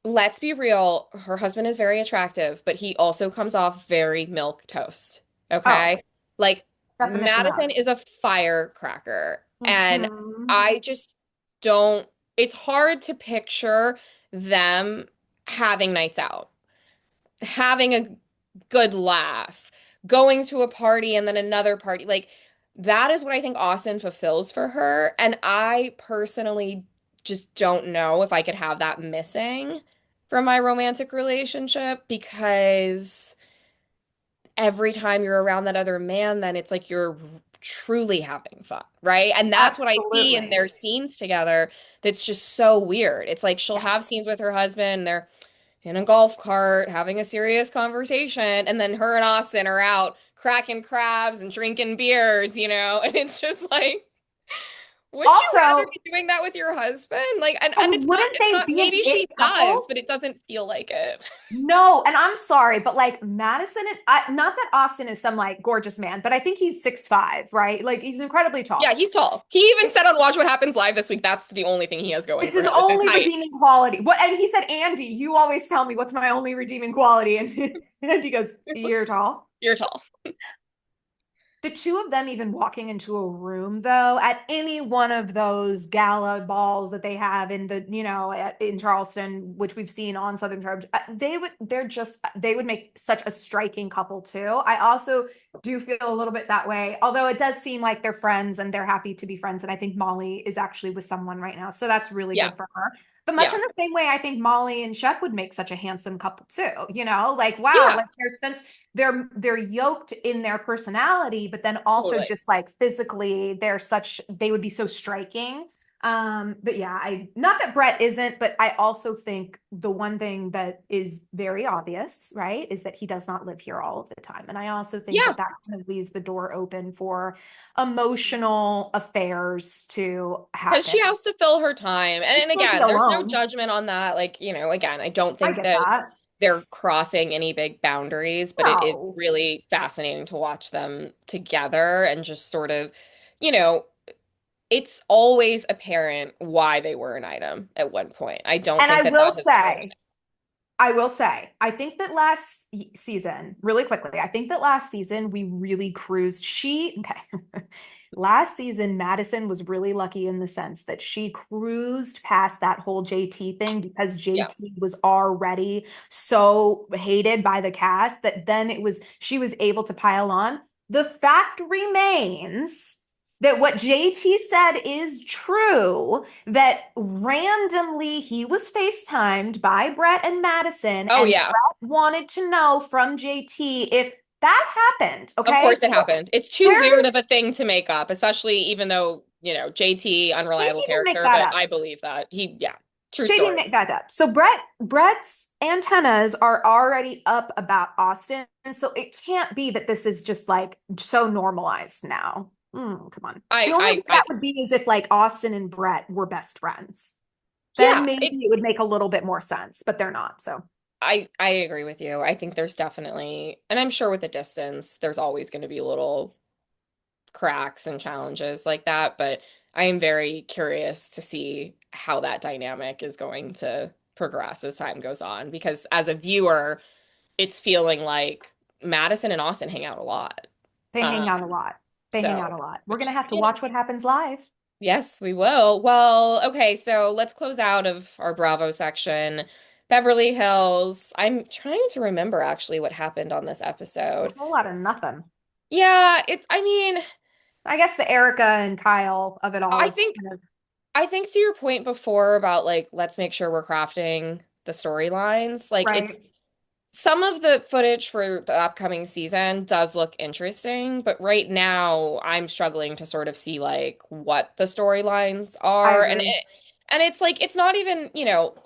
let's be real, her husband is very attractive, but he also comes off very milk toast. oh, Okay? Like definition of. Madison is a firecracker and Hmm. I just don't it's hard to picture them having nights out, having a good laugh, going to a party and then another party. Like that is what I think Austin fulfills for her. And I personally just don't know if I could have that missing from my romantic relationship because every time you're around that other man, then it's like you're truly having fun, right? And that's what I see in Absolutely. their scenes together that's just so weird. It's like she'll have Yes. scenes with her husband, they're in a golf cart having a serious conversation, and then her and Austin are out cracking crabs and drinking beers. And it's just like, wouldn't you rather Also, be doing that with your husband? Like, and and wouldn't it's they not, be an maybe it she does, couple? but it doesn't feel like it. No, and I'm sorry, but like Madison and not that Austin is some like gorgeous man, but I think he's 6'5", right? Like he's incredibly tall. Yeah, he's tall. He even It, said on Watch What Happens Live this week, that's the only thing he has going it's for his him is his only height. redeeming quality. What and he said, Andy, you always tell me what's my only redeeming quality. And he goes, you're tall. You're tall. The two of them even walking into a room though at any one of those gala balls that they have in in Charleston, which we've seen on Southern Charge, they would make such a striking couple too. I also do feel a little bit that way, although it does seem like they're friends and they're happy to be friends, and I think Molly is actually with someone right now, so that's really Yeah. good for her. But much Yeah. in the same way, I think Molly and Shep would make such a handsome couple too. Like wow, Yeah. like they're yoked in their personality, but then also Totally. just like physically, they would be so striking. But yeah, I not that Brett isn't, but I also think the one thing that is very obvious, right, is that he does not live here all of the time. And I also think Yeah. that that kind of leaves the door open for emotional affairs to Because happen. she has to fill her time. He And can't be again, there's no alone. judgment on that. Like, again, I don't I think get that that. they're crossing any big boundaries, but it is No. really fascinating to watch them together and just sort of, you know, it's always apparent why they were an item at one point. I don't And think that that has gone. I will say, I think that season, really quickly, I think that last season we really cruised. Okay. Last season, Madison was really lucky in the sense that she cruised past that whole JT thing because Yeah. JT was already so hated by the cast that then she was able to pile on. The fact remains that what JT said is true, that randomly he was FaceTimed by Brett and Madison, Oh, and yeah. Brett wanted to know from JT if that happened. Of Okay. course it So happened. It's too there weird of is a thing to make up, especially even though, JT, JT unreliable didn't make character, that but up. I believe that. Yeah, true JT didn't story. make that up. So Brett's antennas are already up about Austin. And so it can't be that this is just like so normalized now. Come on. The I, only way I, that I, would be is if like Austin and Brett were best friends. Then yeah, maybe it would make a little bit more sense, but they're not. So I agree with you. I think there's definitely, and I'm sure with the distance, there's always going to be little cracks and challenges like that, but I am very curious to see how that dynamic is going to progress as time goes on because as a viewer, it's feeling like Madison and Austin hang out a lot. they Um, hang out a lot. They hang So, out a lot. We're gonna which, have to watch what happens live. yes, we will. Well, okay, so let's close out of our Bravo section. Beverly Hills. I'm trying to remember actually what happened on this A episode. whole lot of nothing. Yeah, I mean, I guess the Erica and Kyle of it all I is think kind of I think to your point before about like let's make sure we're crafting the storylines, like it's right. some of the footage for the upcoming season does look interesting, but right now I'm struggling to sort of see like what the storylines I are agree. and it's like it's not even,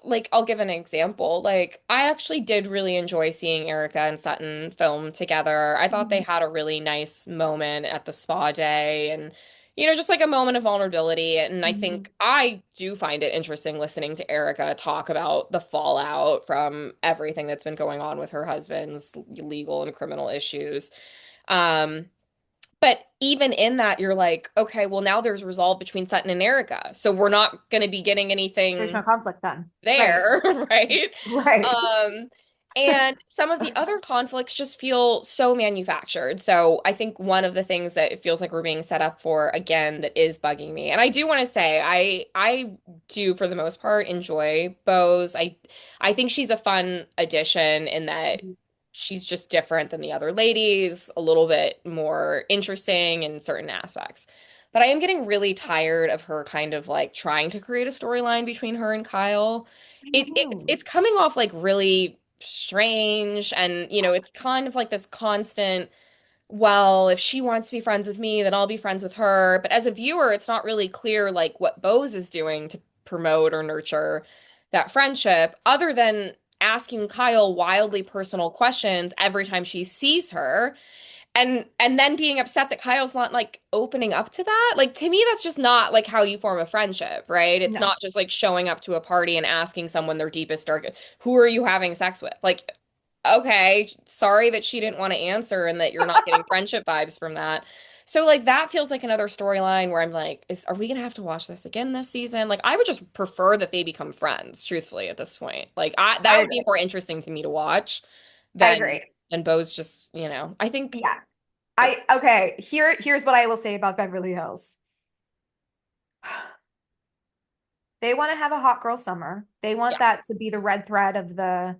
like I'll give an example. Like I actually did really enjoy seeing Erica and Sutton film together. I thought they Mhm. had a really nice moment at the spa day and just like a moment of vulnerability. And I Mhm. think I do find it interesting listening to Erica talk about the fallout from everything that's been going on with her husband's legal and criminal issues. Um, but even in that, you're like, okay, well, now there's resolve between Sutton and Erica. So we're not going to be getting There's no anything conflict then. Right. there, right? Right. Um, and some of the other conflicts just feel so manufactured. So I think one of the things that it feels like we're being set up for again that is bugging me. And I do want to say I do for the most part enjoy Bose. I think she's a fun addition in that Mhm. she's just different than the other ladies, a little bit more interesting in certain aspects. But I am getting really tired of her kind of like trying to create a storyline between her and Kyle. I It's know. it's coming off like really strange and it's kind of like this constant, well, if she wants to be friends with me, then I'll be friends with her. But as a viewer, it's not really clear like what Bose is doing to promote or nurture that friendship other than asking Kyle wildly personal questions every time she sees her and then being upset that Kyle's not like opening up to that. Like to me that's just not like how you form a friendship, right? It's No. not just like showing up to a party and asking someone their deepest dark who are you having sex with? Like okay, sorry that she didn't want to answer and that you're not getting friendship vibes from that. So like that feels like another storyline where I'm like, are we gonna have to watch this again this season? Like I would just prefer that they become friends, truthfully, at this point. Like I that would be agree. more interesting to me to watch I than agree. Bo's just, I think Yeah. yeah. Here's what I will say about Beverly Hills. They want to have a hot girl summer. They want Yeah. that to be the red thread of the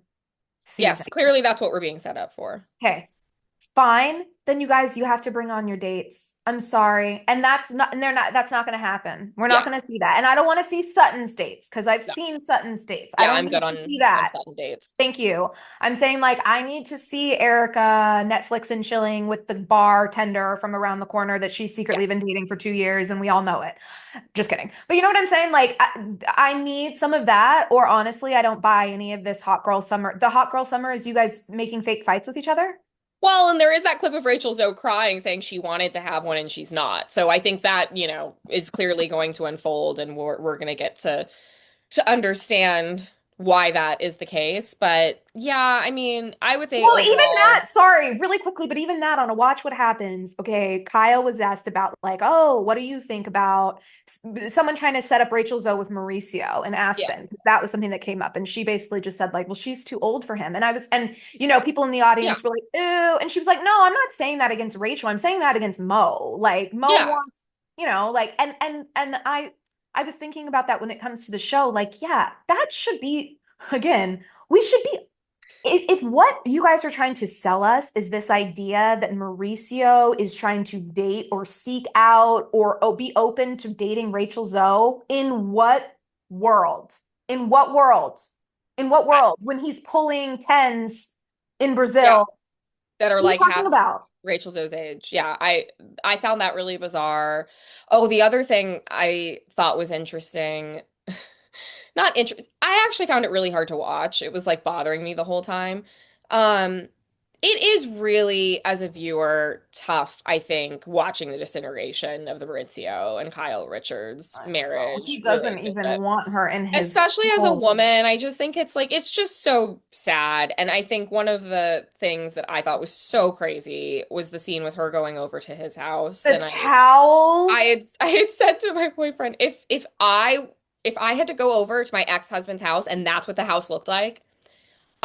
Yes, season. clearly that's what we're being set up for. Okay. Fine, then you guys, you have to bring on your dates. I'm sorry. And they're not, that's not going to happen. We're not Yeah. going to see that. And I don't want to see Sutton's dates because I've No. seen Sutton's dates. I Yeah, don't I'm good need to see on that. Sutton dates. Thank you. I'm saying like I need to see Erica Netflix and chilling with the bartender from around the corner that she's Yeah. secretly been dating for 2 years and we all know it. Just kidding. But you know what I'm saying? Like I need some of that or honestly, I don't buy any of this hot girl summer. The hot girl summer is you guys making fake fights with each other? Well, and there is that clip of Rachel Zoe crying saying she wanted to have one and she's not. So I think that, is clearly going to unfold and we're going to get to understand why that is the case. But yeah, I mean, I would say Well, even overall, that, sorry, really quickly, but even that on a Watch What Happens, okay, Kyle was asked about, like, oh, what do you think about someone trying to set up Rachel Zoe with Mauricio in yeah. Aspen? That was something that came up. And she basically just said, like, well, she's too old for him. And people in the Yeah. audience were like, ew. And she was like, no, I'm not saying that against Rachel. I'm saying that against Mo. Like, Mo Yeah. wants, like, and I was thinking about that when it comes to the show. Like, yeah, that should be, again, we should be if what you guys are trying to sell us is this idea that Mauricio is trying to date or seek out or be open to dating Rachel Zoe, in what world? In what world? In what world? When he's pulling tens in Yeah. Brazil, That are what are you like talking half about? Rachel Zoe's age. Yeah, I found that really bizarre. Oh, the other thing I thought was interesting, not interest. I actually found it really hard to watch. It was like bothering me the whole time. Um, it is really, as a viewer, tough, I think, watching the disintegration of the Maurizio and Kyle Richards I know. marriage He doesn't relationship. even want her in his Especially as a home. woman, I just think it's like it's just so sad. And I think one of the things that I thought was so crazy was the scene with her going over to his house. The And I towels. had I had said to my boyfriend, if I had to go over to my ex-husband's house and that's what the house looked like,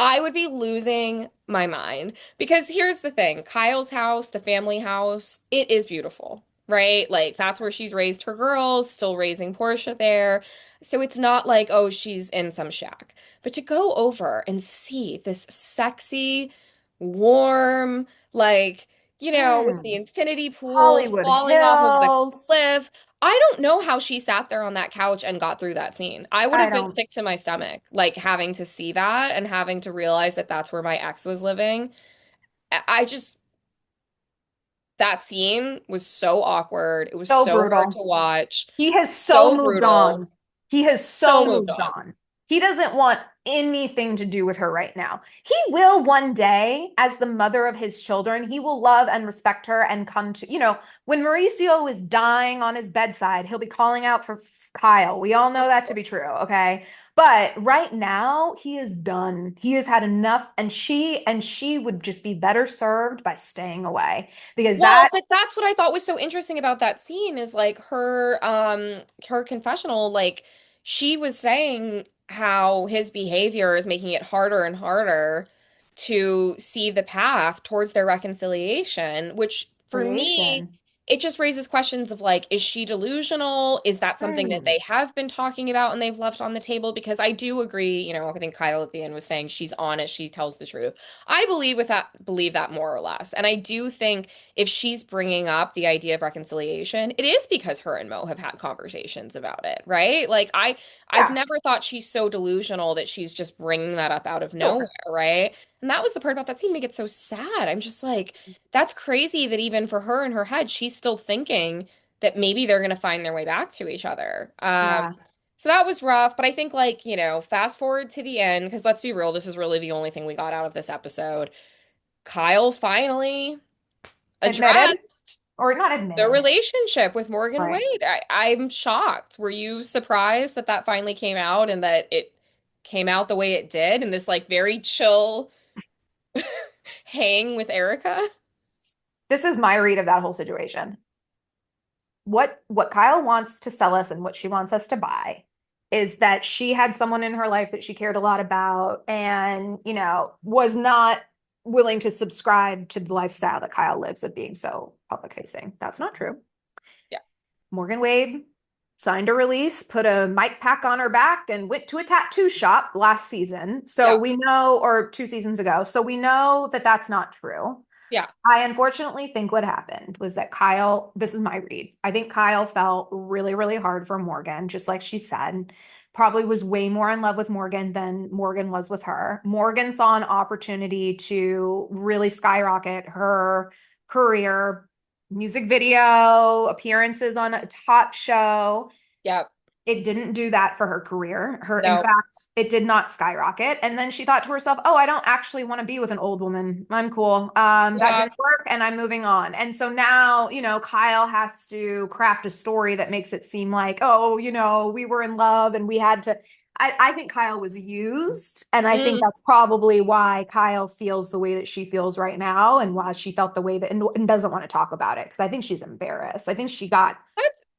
I would be losing my mind. Because here's the thing, Kyle's house, the family house, it is beautiful. right? Like that's where she's raised her girls, still raising Portia there. So it's not like, oh, she's in some shack. But to go over and see this sexy, warm, like, with the Mm. infinity pool Hollywood falling off of the Hills. cliff. I don't know how she sat there on that couch and got through that scene. I would I have been don't. sick to my stomach, like having to see that and having to realize that that's where my ex was living. I just that scene was so awkward. It was So so hard to brutal. watch, He has so so moved brutal, on. He has so so moved moved on. on. He doesn't want anything to do with her right now. He will one day, as the mother of his children, he will love and respect her and come to, when Mauricio is dying on his bedside, he'll be calling out for Kyle. We all know that to be true, okay? But right now, he is done. He has had enough, and she would just be better served by staying away because Well, that, but that's what I thought was so interesting about that scene is like her confessional, like she was saying how his behavior is making it harder and harder to see the path towards their reconciliation, which for me, creation. it just raises questions of like, is she delusional? Is that something that Hmm. they have been talking about and they've left on the table? Because I do agree, I think Kyle at the end was saying she's honest, she tells the truth. I believe that more or less. And I do think if she's bringing up the idea of reconciliation, it is because her and Mo have had conversations about it, right? Like I've Yeah, never thought she's so delusional that she's just bringing that up out of nowhere, sure. right? And that was the part about that scene make it so sad. I'm just like, that's crazy that even for her in her head, she's still thinking that maybe they're going to find their way back to each other. Yeah. So that was rough, but I think like, fast forward to the end, because let's be real, this is really the only thing we got out of this episode. Kyle finally Admitted addressed or not the admitted. relationship with Morgan Right. Wade. I'm shocked. Were you surprised that that finally came out and that it came out the way it did in this like very chill hang with Erica? This is my read of that whole situation. What Kyle wants to sell us and what she wants us to buy is that she had someone in her life that she cared a lot about and, was not willing to subscribe to the lifestyle that Kyle lives of being so public facing. That's not true. Yeah. Morgan Wade signed a release, put a mic pack on her back, and went to a tattoo shop last season. So Yeah. we know, or 2 seasons ago. So we know that that's not true. Yeah. I unfortunately think what happened was that Kyle, this is my read. I think Kyle felt really, really hard for Morgan, just like she said. Probably was way more in love with Morgan than Morgan was with her. Morgan saw an opportunity to really skyrocket her career, music video, appearances on a top show. Yeah. It didn't do that for her career. In No. fact, it did not skyrocket. And then she thought to herself, "Oh, I don't actually want to be with an old woman. I'm cool. That Yeah. didn't work, and I'm moving on." And so now, Kyle has to craft a story that makes it seem like, "Oh, we were in love and we had to." I think Kyle was used, and I think Mm. that's probably why Kyle feels the way that she feels right now, and why she felt the way that, and doesn't want to talk about it because I think she's embarrassed. I think she got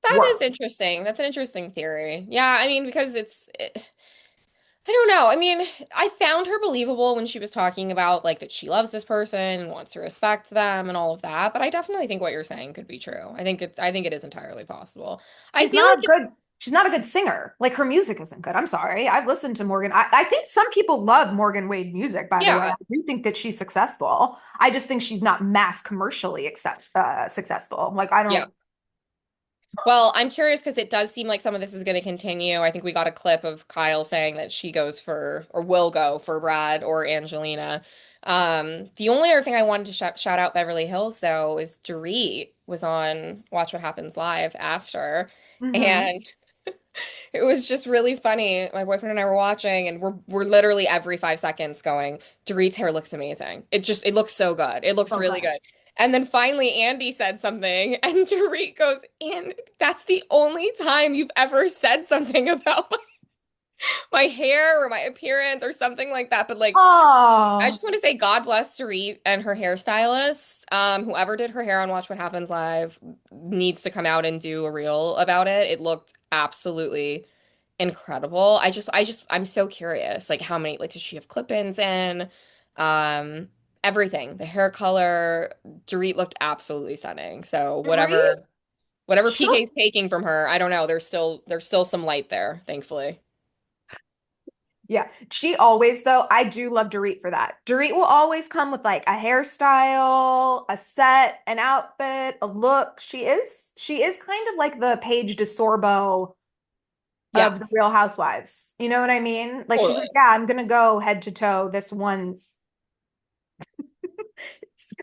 That is work. interesting. That's an interesting theory. Yeah, I mean, because I don't know. I mean, I found her believable when she was talking about like that she loves this person and wants to respect them and all of that, but I definitely think what you're saying could be true. I think it is entirely possible. I she's feel like not good. She's not a good singer. Like her music isn't good. I'm sorry. I've listened to Morgan. I think some people love Morgan Wade music, by the way. yeah. I do think that she's successful. I just think she's not mass commercially successful. Like I Yeah. don't. Well, I'm curious because it does seem like some of this is going to continue. I think we got a clip of Kyle saying that she goes for or will go for Brad or Angelina. The only other thing I wanted to shout out Beverly Hills though is Dorit was on Watch What Happens Live after, Mhm. and it was just really funny. My boyfriend and I were watching, and we're literally every 5 seconds going, Dorit's hair looks amazing. It looks so good. It looks So really good. good. And then finally Andy said something, and Dorit goes, and that's the only time you've ever said something about my hair or my appearance or something like that. But like I Oh, just want to say God bless Dorit and her hairstylist. Whoever did her hair on Watch What Happens Live needs to come out and do a reel about it. It looked absolutely incredible. I'm so curious. Like how many, like does she have clip-ins in? Um, Everything. The hair color, Dorit looked absolutely stunning. So Dorit whatever. Whatever She'll PK's taking from her, I don't know. There's still some light there, thankfully. Yeah, she always though. I do love Dorit for that. Dorit will always come with like a hairstyle, a set, an outfit, a look. She is kind of like the Paige DeSorbo Yeah, of the Real Housewives. You know what I mean? Like she's like, totally. yeah, I'm gonna go head to toe this one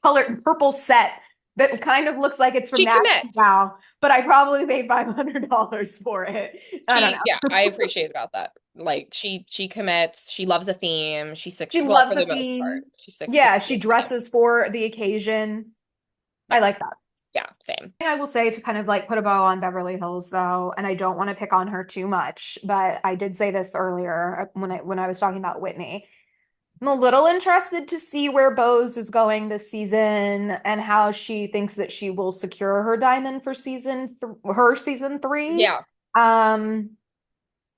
colored purple set that kind of looks like it's from She Nasty commits. Gal, but I probably paid $500 for it. I don't Yeah, know. I appreciate about that. Like she commits. She loves a theme. She She sticks, well, loves for the the most part, theme. she sticks to Yeah, the she theme. dresses for the occasion. I Yeah, like that. yeah, same. I will say to kind of like put a bow on Beverly Hills though, and I don't want to pick on her too much, but I did say this earlier when I was talking about Whitney. I'm a little interested to see where Bose is going this season and how she thinks that she will secure her diamond for season three. Yeah, Um,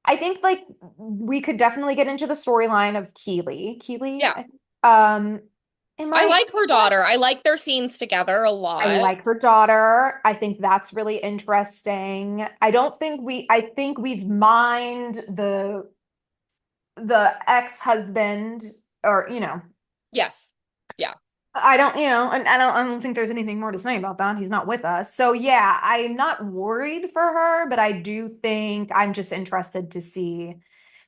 I think like we could definitely get into the storyline of Keely. Keely, yeah. am I I like her daughter. I like their scenes together a I lot. like her daughter. I think that's really interesting. I think we've mined the ex-husband or Yes. Yeah. I don't, and I don't think there's anything more to say about that. He's not with us. So yeah, I'm not worried for her, but I do think I'm just interested to see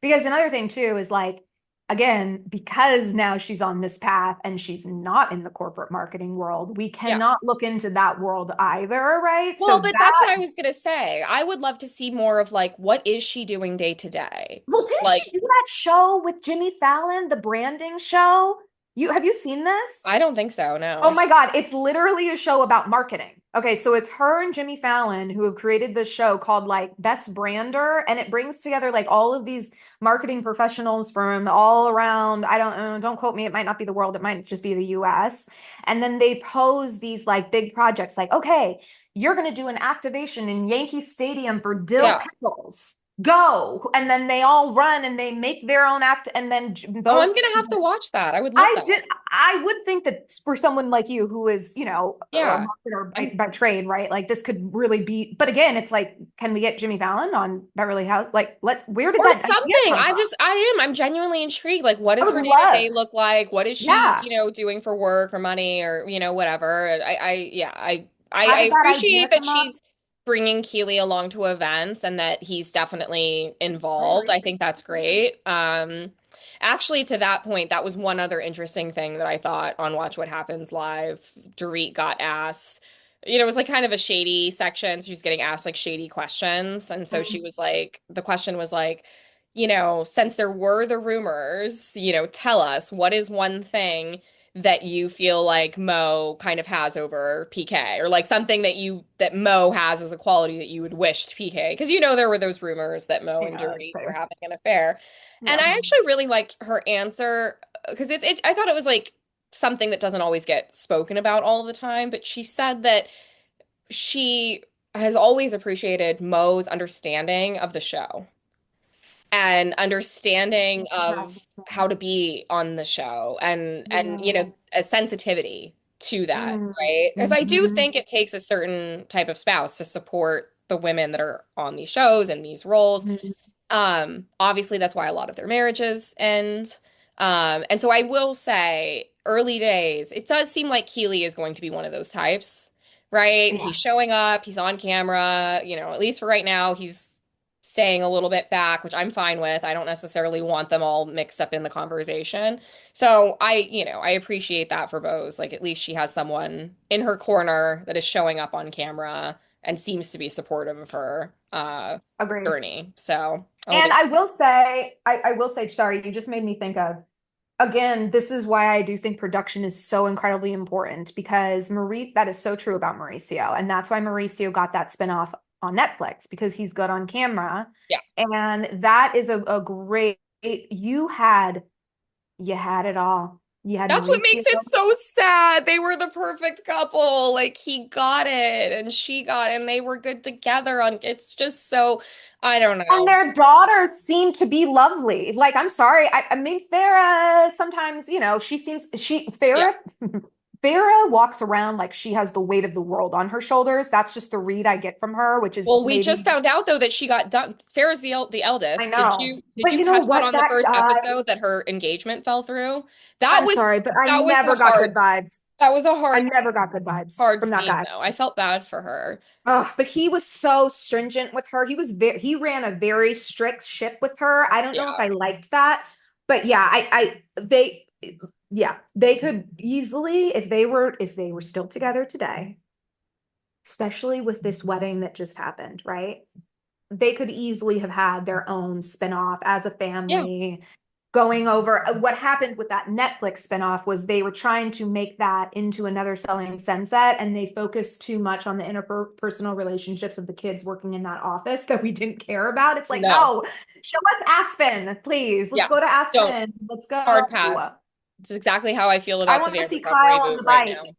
because another thing too is like again, because now she's on this path and she's not in the corporate marketing world, we Yeah. cannot look into that world either, right? So Well, but that's what I that was gonna say. I would love to see more of like what is she doing day to day? well, didn't Like, she do that show with Jimmy Fallon, the branding show? Have you seen this? I don't think so, Oh no. my God, it's literally a show about marketing. Okay, so it's her and Jimmy Fallon who have created this show called like Best Brander, and it brings together like all of these marketing professionals from all around. I don't know, don't quote me, it might not be the world, it might just be the US. And then they pose these like big projects like, okay, you're going to do an activation in Yankee Stadium for dill Yeah. pickles. Go. And then they all run and they make their own act, and then Oh, I'm those gonna have to watch that. I would love I that. did. I would think that for someone like you who is, a Yeah. marketer by, I'm by trade, right? Like this could really be. But again, it's like, can we get Jimmy Fallon on Beverly House? Like, where did or that idea something. come from? I'm genuinely intrigued. Like, what I does would her day to love. day look like? What is she, Yeah. doing for work or money or, whatever. Yeah, How I did that idea appreciate that come up? she's bringing Keely along to events and that he's definitely I involved. agree. I think that's great. Actually, to that point, that was one other interesting thing that I thought on Watch What Happens Live. Dorit got asked, it was like kind of a shady section. So she was getting asked like shady questions. And so she Mm, was like, the question was like, since there were the rumors, tell us what is one thing that you feel like Mo kind of has over PK or like something that Mo has as a quality that you would wish to PK because there were those rumors that Mo and yeah, that's Dorit were fair. having an affair. And Yeah. I actually really liked her answer because I thought it was like something that doesn't always get spoken about all the time, but she said that she has always appreciated Mo's understanding of the show and understanding of how to be on the show and Yeah. a sensitivity to that, Mm, right? Because I do mhm, think it takes a certain type of spouse to support the women that are on these shows and these roles. mhm. Obviously that's why a lot of their marriages end. And so I will say early days, it does seem like Keely is going to be one of those types, right? Yeah, He's showing up, he's on camera, at least for right now, he's staying a little bit back, which I'm fine with. I don't necessarily want them all mixed up in the conversation. So I appreciate that for Bose. Like at least she has someone in her corner that is showing up on camera and seems to be supportive of her agree. journey. So a little And bit. I will say, sorry, you just made me think of again, this is why I do think production is so incredibly important because that is so true about Mauricio. And that's why Mauricio got that spinoff on Netflix because he's good on camera. Yeah. And that is a great, you had it all. You had That's what Mauricio. makes it so sad. They were the perfect couple. Like he got it and she got it and they were good together on it's just so I don't And know. their daughters seem to be lovely. Like, I'm sorry. I mean, Farrah sometimes, Yeah. Farrah Farrah walks around like she has the weight of the world on her shoulders. That's just the read I get from her, which is Well, we just maybe, found out though that she got done. Farrah's the I eldest. Did know. you But you know catch that what? on the That first guy, episode that her engagement fell through? That I'm was sorry, but I that was never a got good hard vibes. that was a I hard never got good vibes hard from that scene guy. though. I felt bad for her. Oh, but he was so stringent with her. He ran a very strict ship with her. I don't know if Yeah. I liked that, but yeah, yeah, they could easily, if they were still together today, especially with this wedding that just happened, right? They could easily have had their own spinoff as a Yeah. family going over. What happened with that Netflix spinoff was they were trying to make that into another Selling Sunset, and they focused too much on the interpersonal relationships of the kids working in that office that we didn't care about. It's like, No. no, show us Aspen, please. Let's Yeah. go to Don't. Aspen. Let's Hard go. pass. It's exactly how I feel I about the want to see Vanderpump Kyle on reboot the right bike.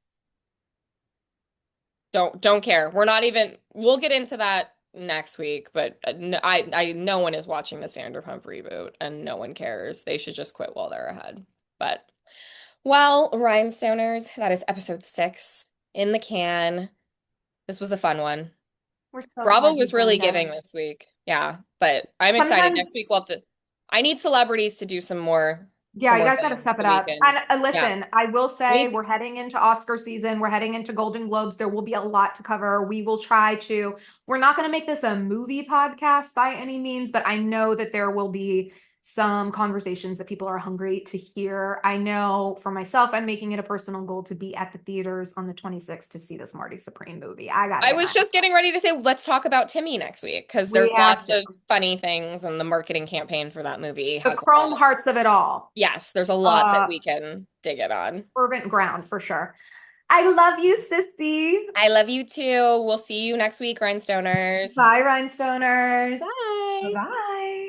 now. Don't care. We're not even we'll get into that next week, but no one is watching this Vanderpump reboot and no one cares. They should just quit while they're ahead. But well, Rhinestoners, that is episode 6 in the can. This was a fun one. We're so Bravo glad you was really joined giving us. this week. Yeah, but I'm excited. Next week Sometimes, we'll have to I need celebrities to do yeah, some you more guys got to things step it so we up. can And yeah. listen, I will say We we're heading into Oscar season. We're heading into Golden Globes. There will be a lot to cover. We will try to, we're not going to make this a movie podcast by any means, but I know that there will be some conversations that people are hungry to hear. I know for myself, I'm making it a personal goal to be at the theaters on the 26th to see this Marty Supreme movie. I got to I get was my, just getting ready to say, let's talk about Timmy next week because we there's have lots to. of funny things, and the marketing campaign for that movie The has a Chrome lot. hearts of it all. Yes, there's a lot that Uh, we can dig in on. Fervent ground for sure. I love you, sissy. I love you too. We'll see you next week, Rhinestoners. Bye, Rhinestoners. Bye. Bye-bye.